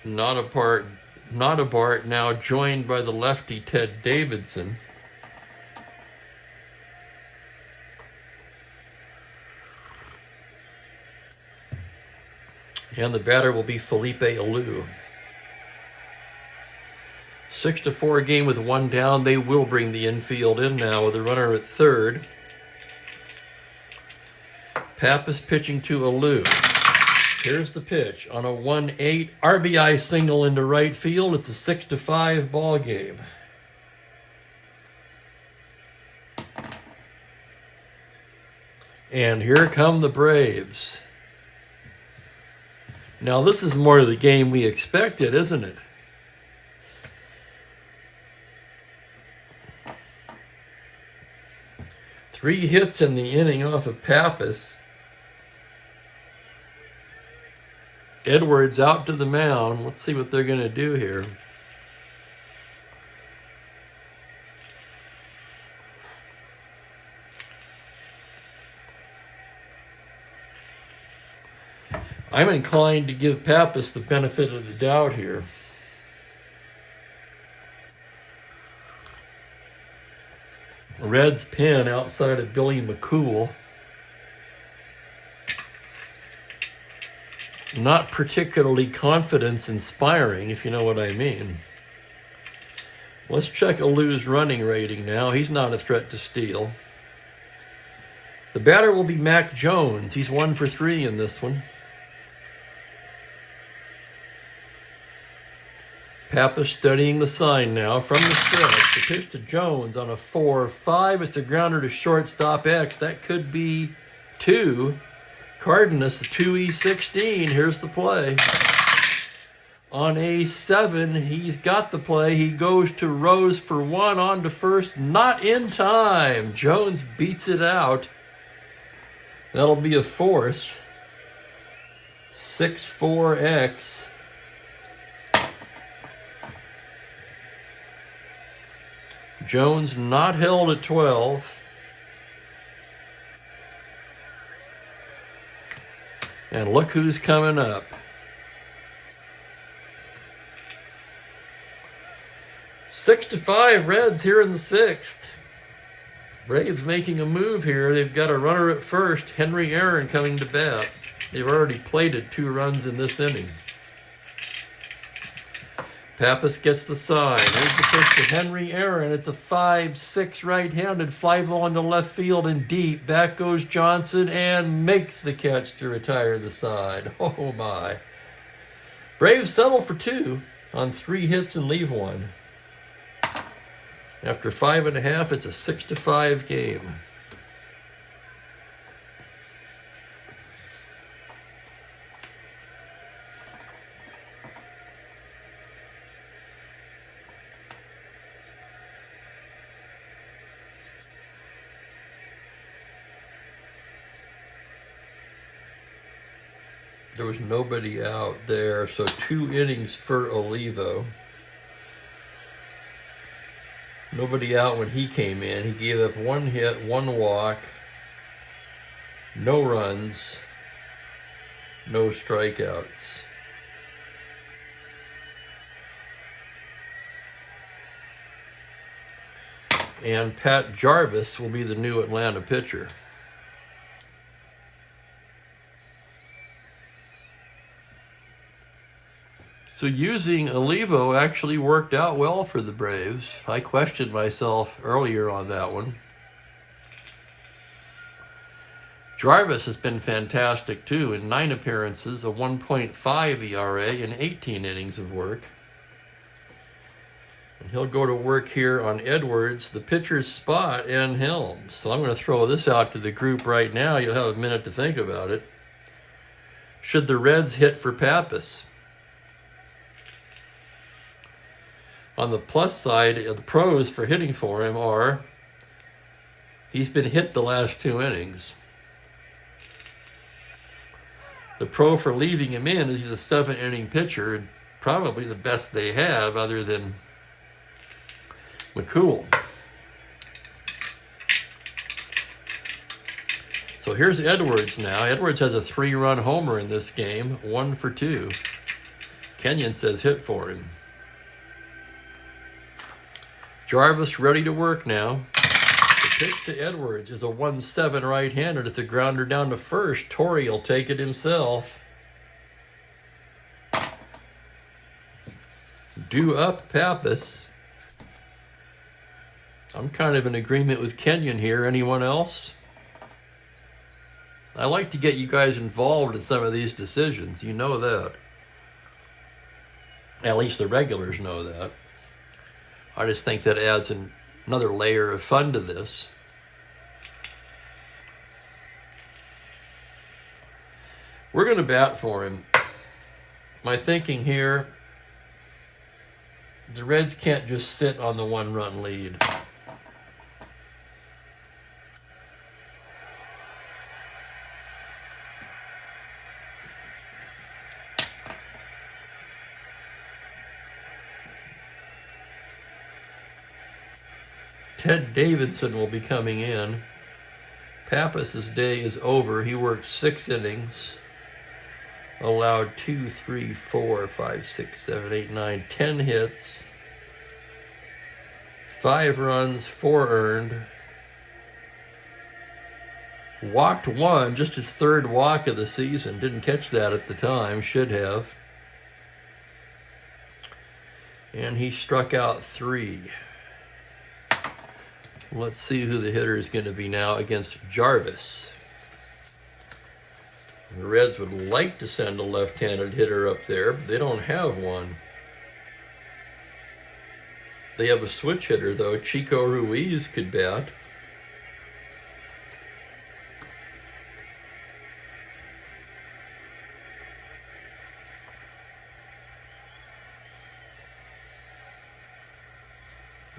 Notabart now joined by the lefty Ted Davidson. And the batter will be Felipe Alou. 6-4 game with 1 down. They will bring the infield in now with a runner at third. Pappas pitching to Alou. Here's the pitch on a 1-8 RBI single into right field. It's a 6-5 ball game. And here come the Braves. Now this is more of the game we expected, isn't it? Three hits in the inning off of Pappas. Edwards out to the mound. Let's see what they're going to do here. I'm inclined to give Pappas the benefit of the doubt here. Reds pin outside of Billy McCool. Not particularly confidence-inspiring, if you know what I mean. Let's check Alou's running rating now. He's not a threat to steal. The batter will be Mac Jones. He's 1 for 3 in this one. Pappas studying the sign now from the stretch. The pitch to Jones on a 4-5. It's a grounder to shortstop X. That could be 2. Cardenas, 2E16. Here's the play. On A7, he's got the play. He goes to Rose for 1 on to first. Not in time. Jones beats it out. That'll be a force. 6-4X. Jones not held at 12. And look who's coming up. 6-5 Reds here in the 6th. Braves making a move here. They've got a runner at first. Henry Aaron coming to bat. They've already plated 2 runs in this inning. Pappas gets the sign. Here's the pitch to Henry Aaron. It's a 5-6 right-handed fly ball into left field and deep. Back goes Johnson and makes the catch to retire the side. Oh my. Braves settle for 2 on 3 hits and leave 1. After 5.5, it's a 6-5 game. There was nobody out there, so 2 innings for Olivo. Nobody out when he came in. He gave up 1 hit, 1 walk, no runs, no strikeouts. And Pat Jarvis will be the new Atlanta pitcher. So using Olivo actually worked out well for the Braves. I questioned myself earlier on that one. Jarvis has been fantastic too. In 9 appearances, a 1.5 ERA in 18 innings of work. And he'll go to work here on Edwards, the pitcher's spot, and Helms. So I'm going to throw this out to the group right now. You'll have a minute to think about it. Should the Reds hit for Pappas? On the plus side, the pros for hitting for him are he's been hit the last 2 innings. The pro for leaving him in is he's a 7-inning pitcher, probably the best they have other than McCool. So here's Edwards now. Edwards has a 3-run homer in this game, 1 for 2. Kenyon says hit for him. Jarvis ready to work now. The pitch to Edwards is a 1-7 right-handed. It's a grounder down to first. Torrey will take it himself. Due up Pappas. I'm kind of in agreement with Kenyon here. Anyone else? I like to get you guys involved in some of these decisions. You know that. At least the regulars know that. I just think that adds another layer of fun to this. We're going to bat for him. My thinking here, the Reds can't just sit on the 1-run lead. Ted Davidson will be coming in. Pappas' day is over. He worked 6 innings, allowed 2, 3, 4, 5, 6, 7, 8, 9, 10 hits, 5 runs, 4 earned, walked 1, just his 3rd walk of the season. Didn't catch that at the time, should have. And he struck out 3. Let's see who the hitter is going to be now against Jarvis. The Reds would like to send a left-handed hitter up there, but they don't have one. They have a switch hitter, though. Chico Ruiz could bat.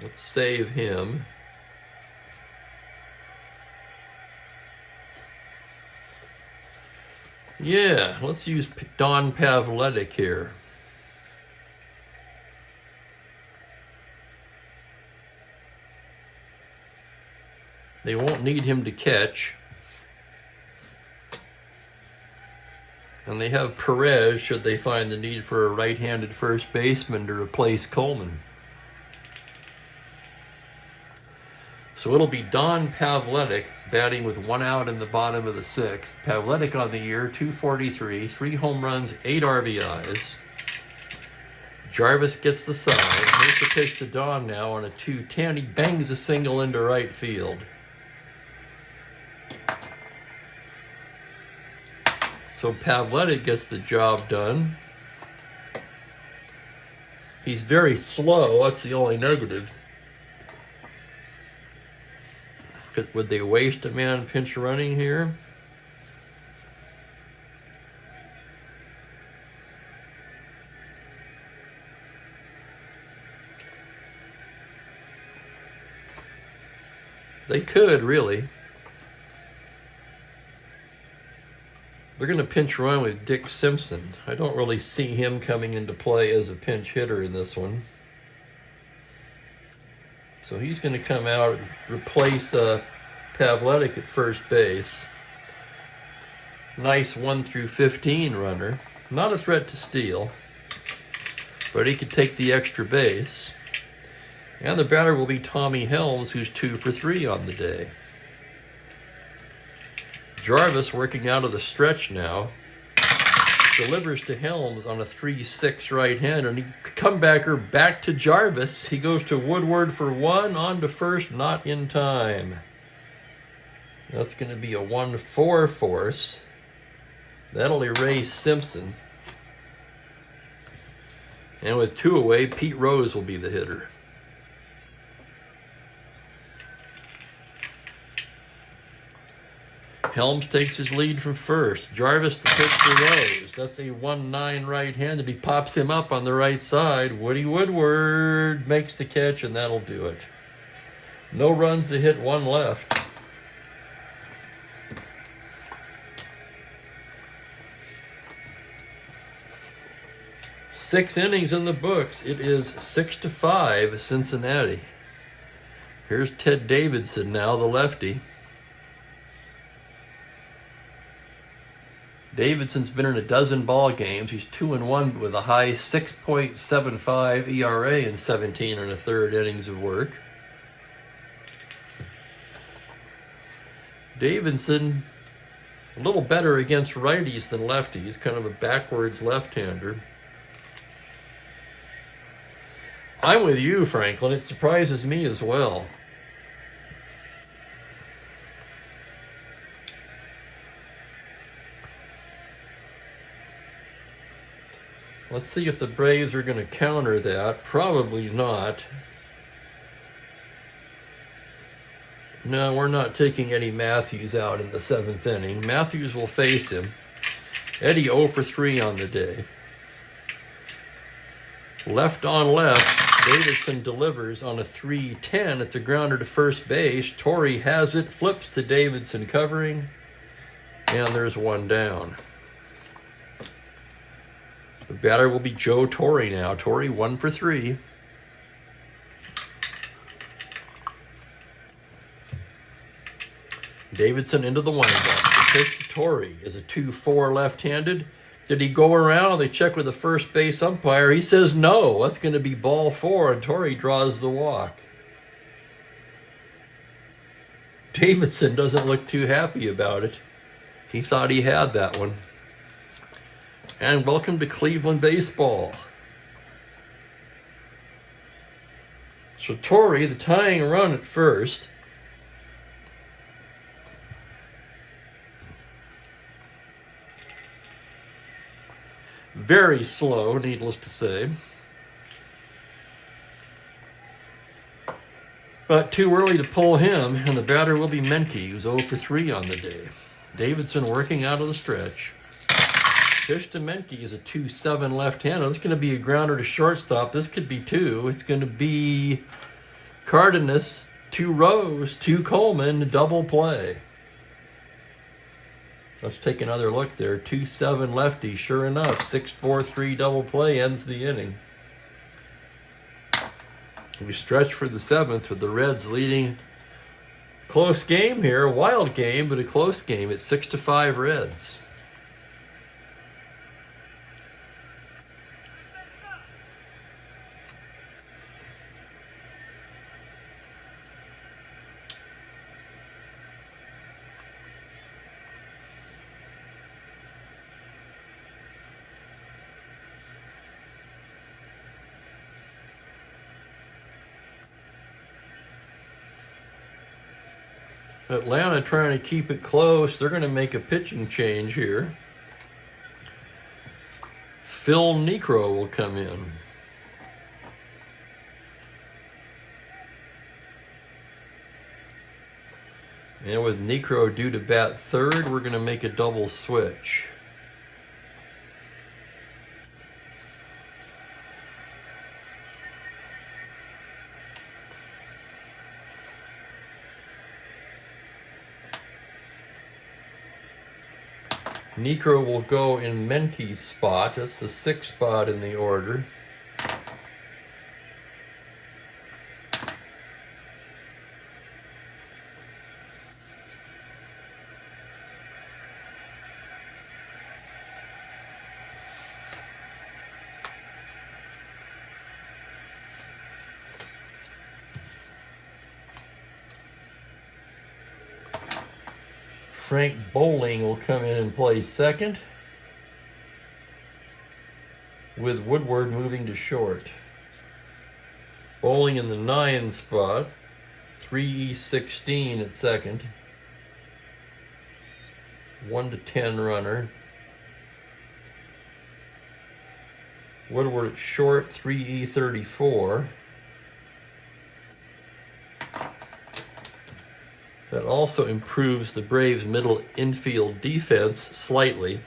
Let's save him. Yeah, let's use Don Pavletic here. They won't need him to catch. And they have Perez should they find the need for a right-handed first baseman to replace Coleman. So it'll be Don Pavletic batting with 1 out in the bottom of the 6th. Pavletic on the year, 243, 3 home runs, 8 RBIs. Jarvis gets the side. Here's the pitch to Don now on a 2-10. He bangs a single into right field. So Pavletic gets the job done. He's very slow. That's the only negative. Would they waste a man pinch running here? They could, really. They're going to pinch run with Dick Simpson. I don't really see him coming into play as a pinch hitter in this one. So he's going to come out and replace Pavletic at first base. Nice 1 through 15 runner. Not a threat to steal, but he could take the extra base. And the batter will be Tommy Helms, who's 2 for 3 on the day. Jarvis working out of the stretch now. Delivers to Helms on a 3-6 right-hander. And he comebacker back to Jarvis. He goes to Woodward for 1, on to first, not in time. That's going to be a 1-4 force. That'll erase Simpson. And with 2 away, Pete Rose will be the hitter. Helms takes his lead from first. Jarvis the pitch to Rose. That's a 1-9 right-handed. He pops him up on the right side. Woody Woodward makes the catch, and that'll do it. No runs to hit, 1 left. Six innings in the books. It is 6-5 Cincinnati. Here's Ted Davidson now, the lefty. Davidson's been in a dozen ball games. He's 2-1 with a high 6.75 ERA in 17 1/3 innings of work. Davidson, a little better against righties than lefties, kind of a backwards left-hander. I'm with you, Franklin. It surprises me as well. Let's see if the Braves are going to counter that. Probably not. No, we're not taking Eddie Matthews out in the 7th inning. Matthews will face him. Eddie 0 for 3 on the day. Left on left, Davidson delivers on a 3-10. It's a grounder to first base. Torrey has it, flips to Davidson covering, and there's 1 down. The batter will be Joe Torrey now. Torrey 1 for 3. Davidson into the windup. The pitch to Torrey is a 2-4 left-handed. Did he go around? They check with the first base umpire. He says no. That's going to be ball 4, and Torrey draws the walk. Davidson doesn't look too happy about it. He thought he had that one. And welcome to Cleveland baseball. So Torrey, the tying run at first. Very slow, needless to say. But too early to pull him, and the batter will be Menke, who's 0 for 3 on the day. Davidson working out of the stretch. Pitch to Menke is a 2-7 left-hander. This is going to be a grounder to shortstop. This could be 2. It's going to be Cardenas, 2 Rose, 2 Coleman, double play. Let's take another look there. 2-7 lefty. Sure enough, 6-4-3 double play ends the inning. We stretch for the 7th with the Reds leading. Close game here, a wild game, but a close game. It's 6-5 Reds. Atlanta trying to keep it close. They're going to make a pitching change here. Phil Niekro will come in. And with Niekro due to bat third, we're going to make a double switch. Niekro will go in Menke's spot. That's the 6th spot in the order. Frank Bowling will come in and play second, with Woodward moving to short. Bowling in the 9 spot, 3E16 at second, 1-10 runner. Woodward at short, 3E34. That also improves the Braves' middle infield defense slightly.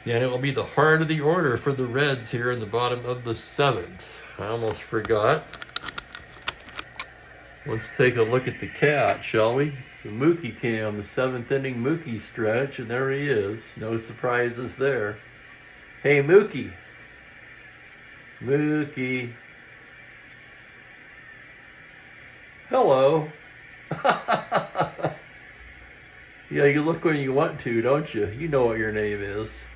And it will be the heart of the order for the Reds here in the bottom of the 7th. I almost forgot. Let's take a look at the cat, shall we? It's the Mookie cam, the 7th inning Mookie stretch, and there he is. No surprises there. Hey, Mookie. Mookie. Hello. Yeah, you look when you want to, don't you? You know what your name is.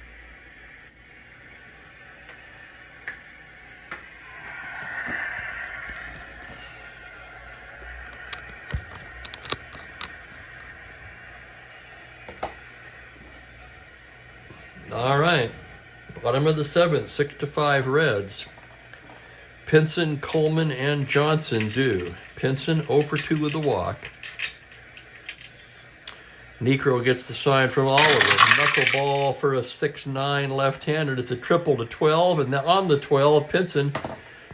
All right, bottom of the 7th, 6-5 Reds. Pinson, Coleman, and Johnson due. Pinson 0 for 2 with a walk. Niekro gets the sign from Oliver. Knuckleball for a 6-9 left-handed. It's a triple to 12, and on the 12, Pinson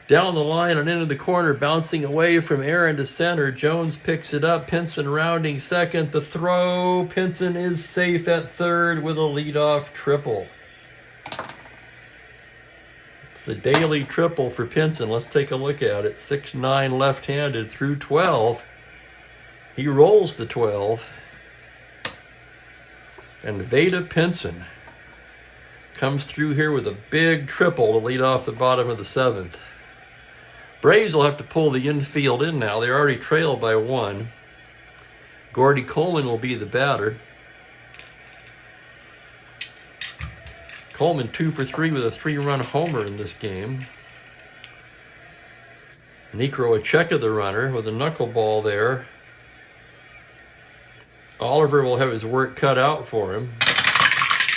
down the line and into the corner, bouncing away from Aaron to center. Jones picks it up. Pinson rounding second. The throw. Pinson is safe at third with a leadoff triple. It's the daily triple for Pinson. Let's take a look at it. 6-9 left-handed through 12. He rolls the 12. And Veda Pinson comes through here with a big triple to lead off the bottom of the 7th. Braves will have to pull the infield in now. They're already trailed by 1. Gordy Coleman will be the batter. Coleman 2 for 3 with a 3-run homer in this game. Niekro a check of the runner with a knuckleball there. Oliver will have his work cut out for him.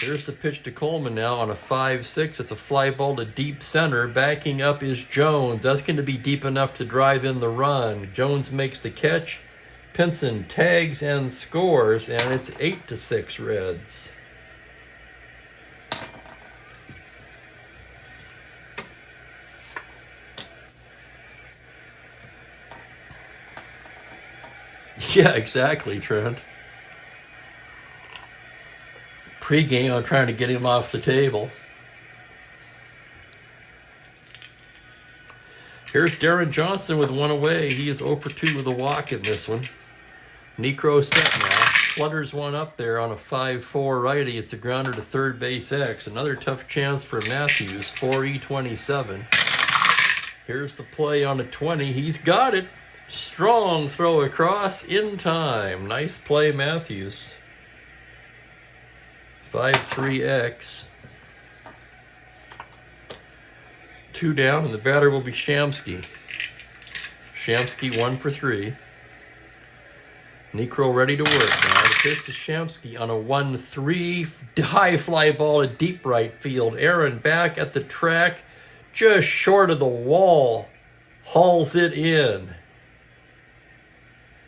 Here's the pitch to Coleman now on a 5-6. It's a fly ball to deep center. Backing up is Jones. That's going to be deep enough to drive in the run. Jones makes the catch. Pinson tags and scores, and it's 8-6 Reds. Yeah, exactly, Trent. Pre-game, I'm trying to get him off the table. Here's Darren Johnson with one away. He is 0 for 2 with a walk in this one. Necro set now. Flutters one up there on a 5-4 righty. It's a grounder to third base X. Another tough chance for Matthews, 4E27. Here's the play on a 20. He's got it. Strong throw across in time. Nice play, Matthews. 5-3X. 2 down, and the batter will be Shamsky. Shamsky 1 for 3. Necro ready to work now. The pitch to Shamsky on a 1-3 high fly ball to deep right field. Aaron back at the track, just short of the wall. Hauls it in.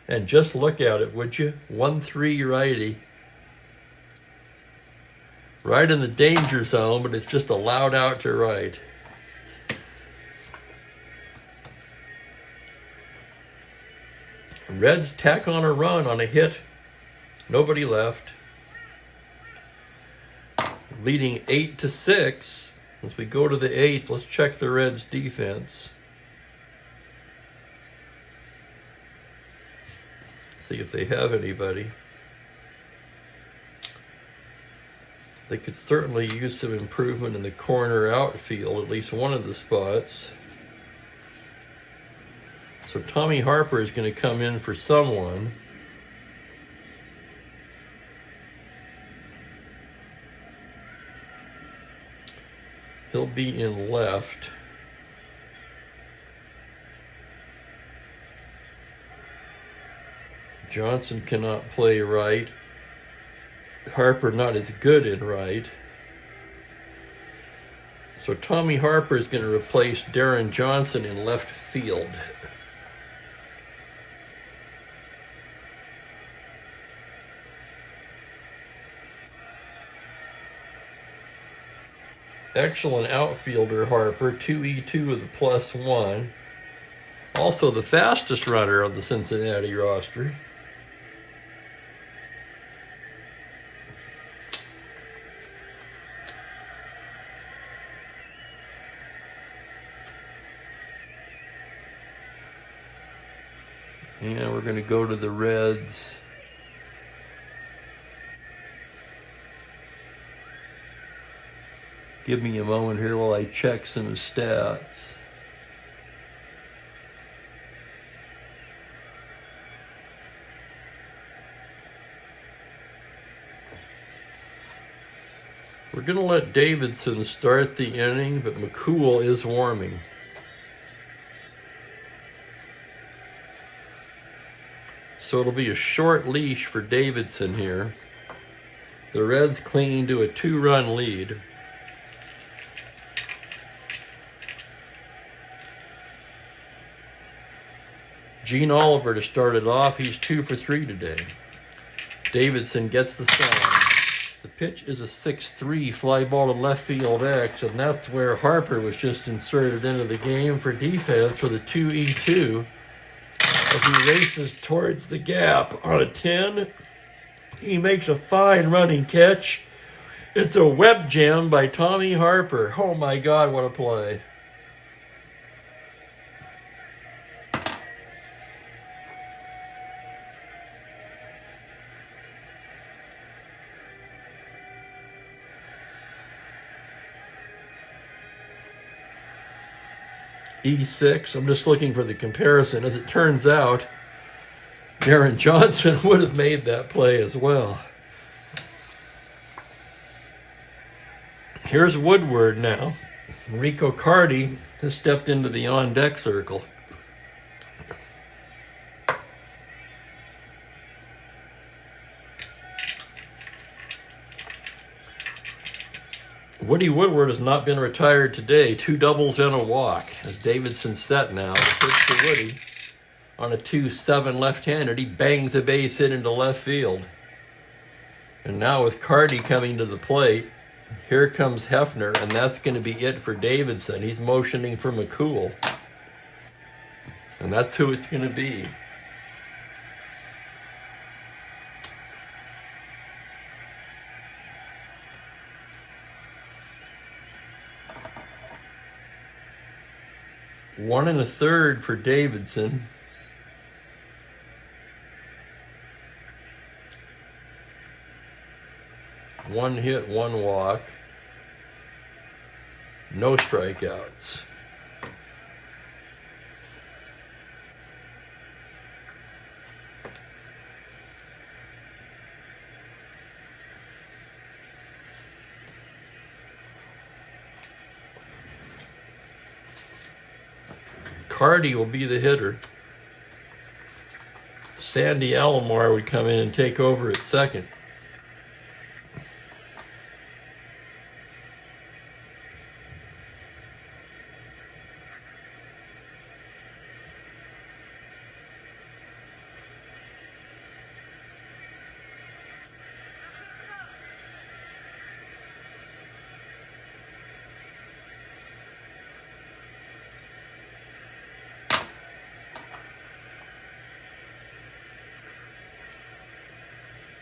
And just look at it, would you? 1-3 righty. Right in the danger zone, but it's just allowed out to right. Reds tack on a run on a hit. Nobody left. Leading 8-6. As we go to the 8th, let's check the Reds' defense. See if they have anybody. They could certainly use some improvement in the corner outfield, at least one of the spots. So Tommy Harper is going to come in for someone. He'll be in left. Johnson cannot play right. Harper not as good in right. So Tommy Harper is going to replace Darren Johnson in left field. Excellent outfielder, Harper. 2E2 with a +1. Also the fastest runner on the Cincinnati roster. And we're going to go to the Reds. Give me a moment here while I check some stats. We're going to let Davidson start the inning, but McCool is warming. So it'll be a short leash for Davidson here. The Reds clinging to a 2-run lead. Gene Oliver to start it off. He's 2 for 3 today. Davidson gets the sign. The pitch is a 6-3 fly ball to left field X, and that's where Harper was just inserted into the game for defense for the 2E2. As he races towards the gap on a 10, he makes a fine running catch. It's a web jam by Tommy Harper. Oh my God, what a play. E6. I'm just looking for the comparison. As it turns out, Darren Johnson would have made that play as well. Here's Woodward now. Rico Cardi has stepped into the on-deck circle. Woody Woodward has not been retired today. 2 doubles and a walk. As Davidson's set now. The pitch to Woody on a 2-7 left-handed. He bangs a base hit into left field. And now with Carty coming to the plate, here comes Hefner, and that's going to be it for Davidson. He's motioning for McCool. And that's who it's going to be. One and a third for Davidson. One hit, one walk. No strikeouts. Carty will be the hitter. Sandy Alomar would come in and take over at second.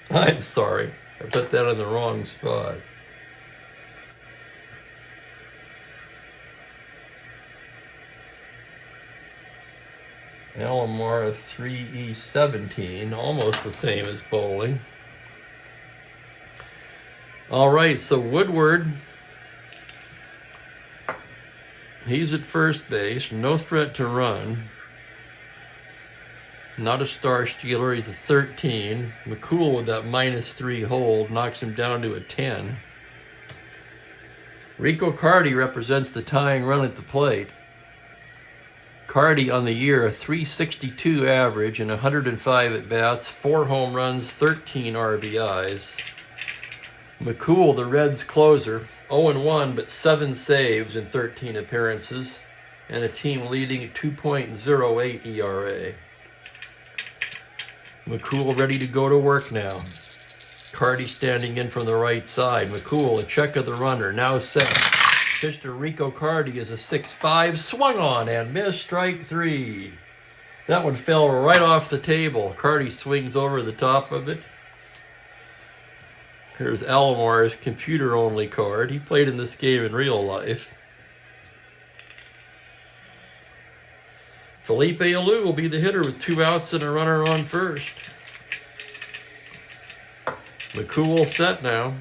I'm sorry, I put that in the wrong spot. Alomar 3E17, almost the same as bowling. All right, so Woodward, he's at first base, no threat to run. Not a star stealer, he's a 13. McCool with that -3 hold knocks him down to a 10. Rico Carty represents the tying run at the plate. Carty on the year, a 362 average and 105 at-bats, 4 home runs, 13 RBIs. McCool, the Reds' closer, 0-1 but 7 saves in 13 appearances, and a team-leading 2.08 ERA. McCool ready to go to work now. Carty standing in from the right side. McCool, a check of the runner, now set. Pitch to Rico Carty is a 6-5, swung on and missed, strike 3. That one fell right off the table. Carty swings over the top of it. Here's Alomar's computer-only card. He played in this game in real life. Felipe Alou will be the hitter with 2 outs and a runner on first. McCool set now.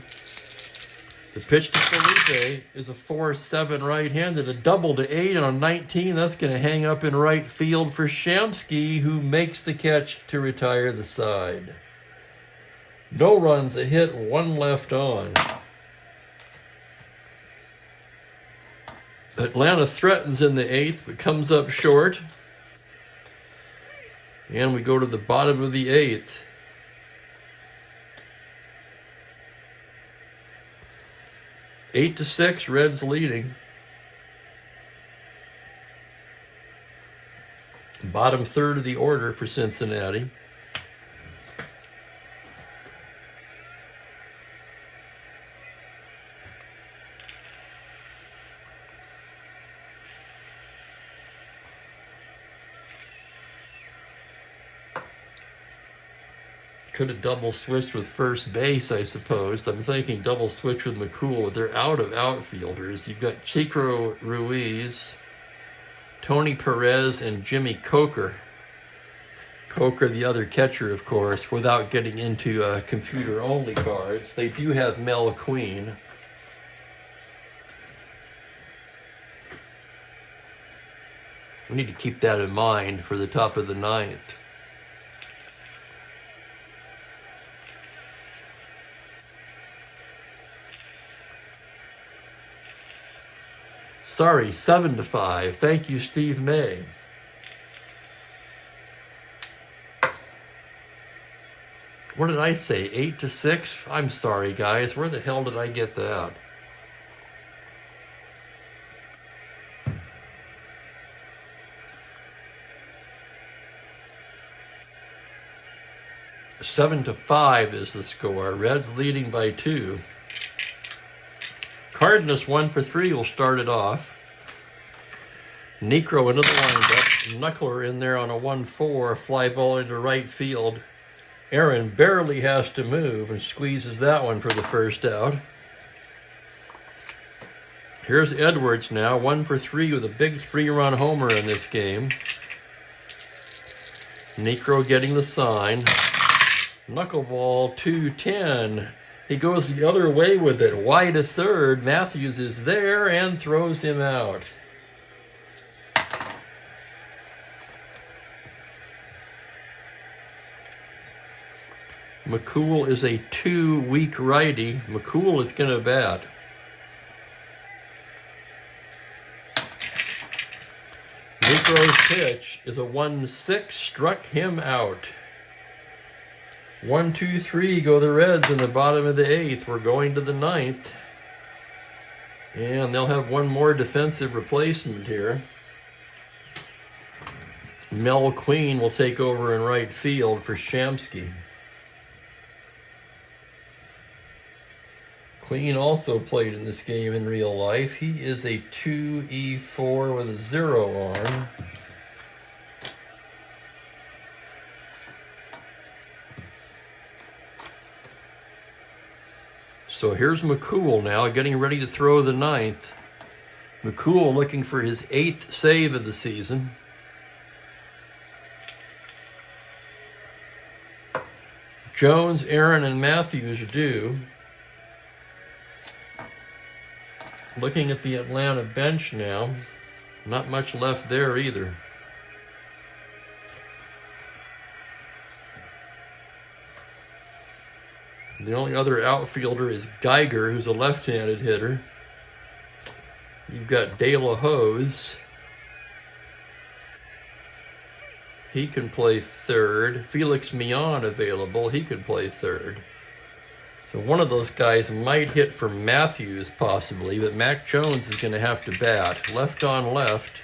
The pitch to Felipe is a 4-7 right-handed, a double to 8 on 19. That's going to hang up in right field for Shamsky, who makes the catch to retire the side. No runs, a hit, 1 left on. Atlanta threatens in the 8th, but comes up short. And we go to the bottom of the 8th. Eight to 6, Reds leading. Bottom third of the order for Cincinnati. Could have double switched with first base, I suppose. I'm thinking double switch with McCool, but they're out of outfielders. You've got Chico Ruiz, Tony Perez, and Jimmy Coker. Coker, the other catcher, of course, without getting into computer-only cards. They do have Mel Queen. We need to keep that in mind for the top of the 9th. Sorry, 7-5. Thank you, Steve May. What did I say? 8 to 6? I'm sorry, guys. Where the hell did I get that? 7-5 is the score. Reds leading by 2. Cardenas 1 for 3 will start it off. Necro into the windup. Knuckler in there on a 1-4. Fly ball into right field. Aaron barely has to move and squeezes that one for the first out. Here's Edwards now, 1 for 3 with a big 3-run homer in this game. Necro getting the sign. Knuckleball 2-10. He goes the other way with it, wide to third. Matthews is there and throws him out. McCool is a 2-week righty. McCool is going to bat. Necro's pitch is a 1-6, struck him out. 1-2-3 go the Reds in the bottom of the 8th. We're going to the 9th. And they'll have one more defensive replacement here. Mel Queen will take over in right field for Shamsky. Queen also played in this game in real life. He is a 2-4 with a 0 arm. So here's McCool now getting ready to throw the 9th. McCool looking for his 8th save of the season. Jones, Aaron, and Matthews do. Looking at the Atlanta bench now, not much left there either. The only other outfielder is Geiger, who's a left-handed hitter. You've got De La Hoz. He can play third. Felix Millan available. He could play third. So one of those guys might hit for Matthews possibly, but Mac Jones is going to have to bat. Left on left.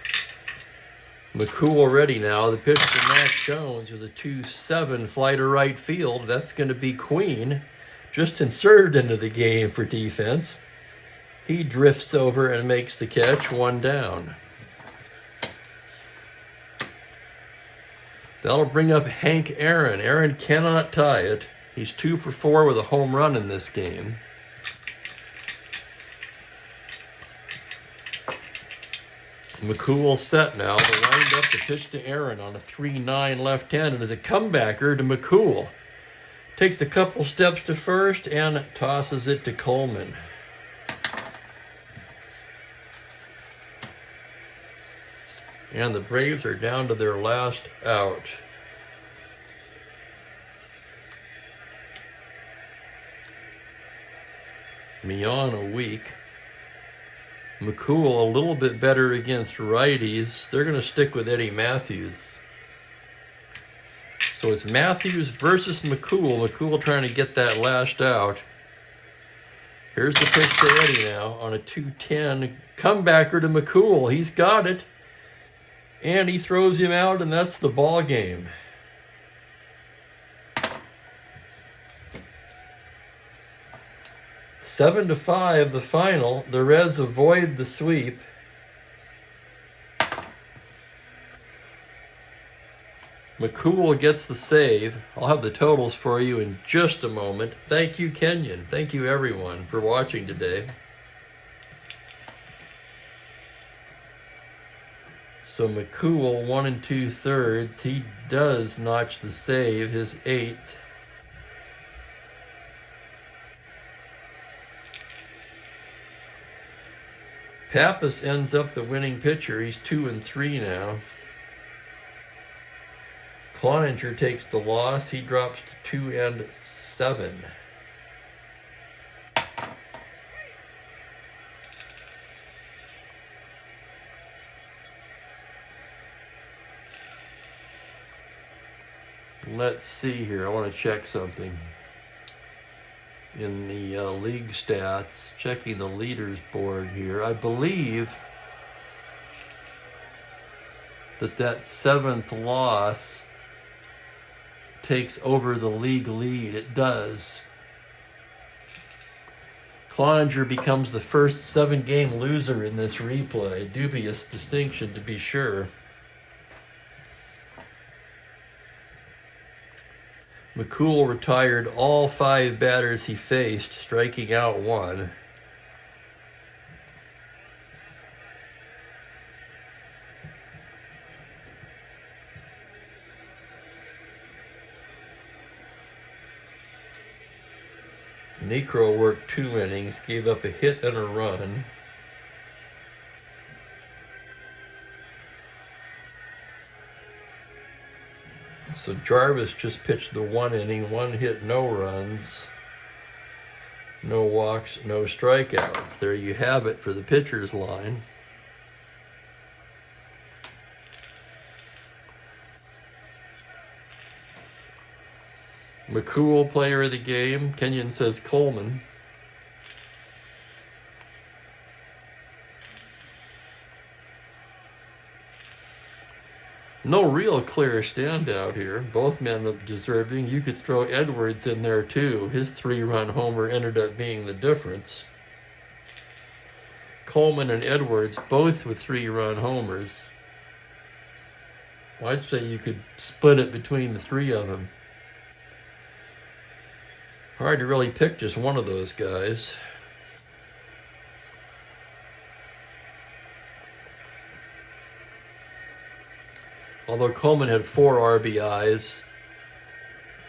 McCool ready now. The pitch to Mac Jones is a 2-7 fly to right field. That's going to be Queen. Just inserted into the game for defense. He drifts over and makes the catch, 1 down. That'll bring up Hank Aaron. Aaron cannot tie it. He's 2 for 4 with a home run in this game. McCool set now to wind up the pitch to Aaron on a 3-9 left hand, and as a comebacker to McCool. Takes a couple steps to first and tosses it to Coleman. And the Braves are down to their last out. Millan a weak. McCool a little bit better against righties. They're going to stick with Eddie Matthews. So it's Matthews versus McCool. McCool trying to get that last out. Here's the pitch to Eddie now on a 2-10 comebacker to McCool. He's got it. And he throws him out, and that's the ball game. 7-5, the final. The Reds avoid the sweep. McCool gets the save. I'll have the totals for you in just a moment. Thank you, Kenyon. Thank you, everyone, for watching today. So McCool, 1 2/3. He does notch the save, his 8th. Pappas ends up the winning pitcher. He's 2-3 now. Cloninger takes the loss. He drops to 2-7. Let's see here. I want to check something. In the league stats, checking the leaders board here, I believe that 7th loss takes over the league lead. It does. Cloninger becomes the first 7-game loser in this replay. Dubious distinction, to be sure. McCool retired all 5 batters he faced, striking out 1. Necro worked 2 innings, gave up a hit and a run. So Jarvis just pitched the 1 inning, 1 hit, no runs, no walks, no strikeouts. There you have it for the pitcher's line. McCool, player of the game. Kenyon says Coleman. No real clear standout here. Both men are deserving. You could throw Edwards in there too. His 3-run homer ended up being the difference. Coleman and Edwards both with 3-run homers. Well, I'd say you could split it between the 3 of them. Hard to really pick just one of those guys. Although Coleman had 4 RBIs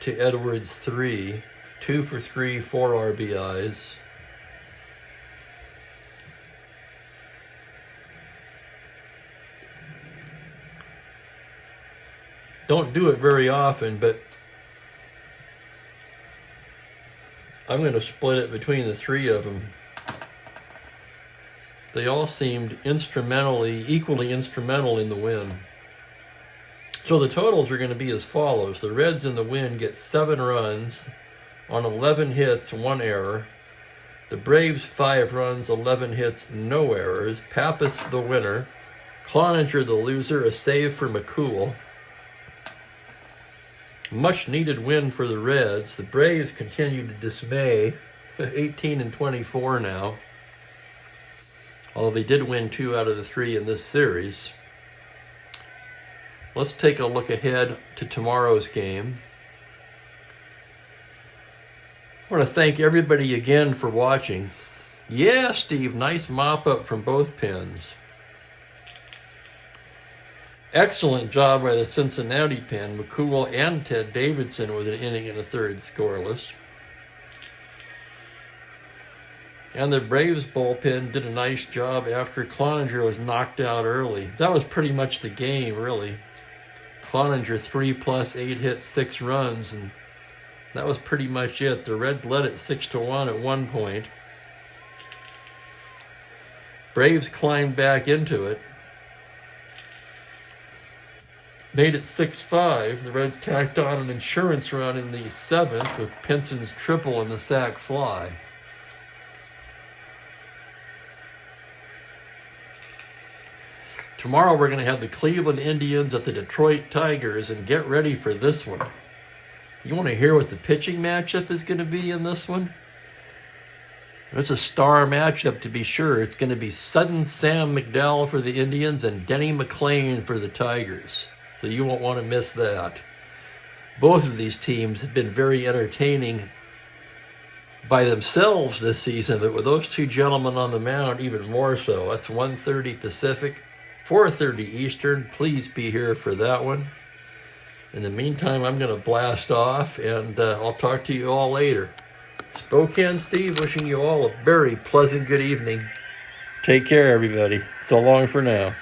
to Edwards 3, 2 for 3, 4 RBIs. Don't do it very often, but I'm going to split it between the 3 of them. They all seemed equally instrumental in the win. So the totals are going to be as follows. The Reds in the win get 7 runs on 11 hits, 1 error. The Braves 5 runs, 11 hits, no errors. Pappas the winner. Cloninger the loser, a save for McCool. Much needed win for the Reds. The Braves continue to dismay, 18-24 now. Although they did win 2 out of the 3 in this series. Let's take a look ahead to tomorrow's game. I want to thank everybody again for watching. Yeah, Steve, nice mop up from both pens. Excellent job by the Cincinnati pen. McCool and Ted Davidson with an inning and a third scoreless. And the Braves bullpen did a nice job after Cloninger was knocked out early. That was pretty much the game, really. Cloninger 3+ 8 hits, 6 runs, and that was pretty much it. The Reds led it 6-1 at one point. Braves climbed back into it. Made it 6-5. The Reds tacked on an insurance run in the 7th with Pinson's triple and the sac fly. Tomorrow we're going to have the Cleveland Indians at the Detroit Tigers, and get ready for this one. You want to hear what the pitching matchup is going to be in this one? It's a star matchup, to be sure. It's going to be Sudden Sam McDowell for the Indians and Denny McLain for the Tigers. So you won't want to miss that. Both of these teams have been very entertaining by themselves this season, but with those 2 gentlemen on the mound, even more so. That's 1:30 Pacific, 4:30 Eastern. Please be here for that one. In the meantime, I'm going to blast off, and I'll talk to you all later. Spokane Steve wishing you all a very pleasant good evening. Take care, everybody. So long for now.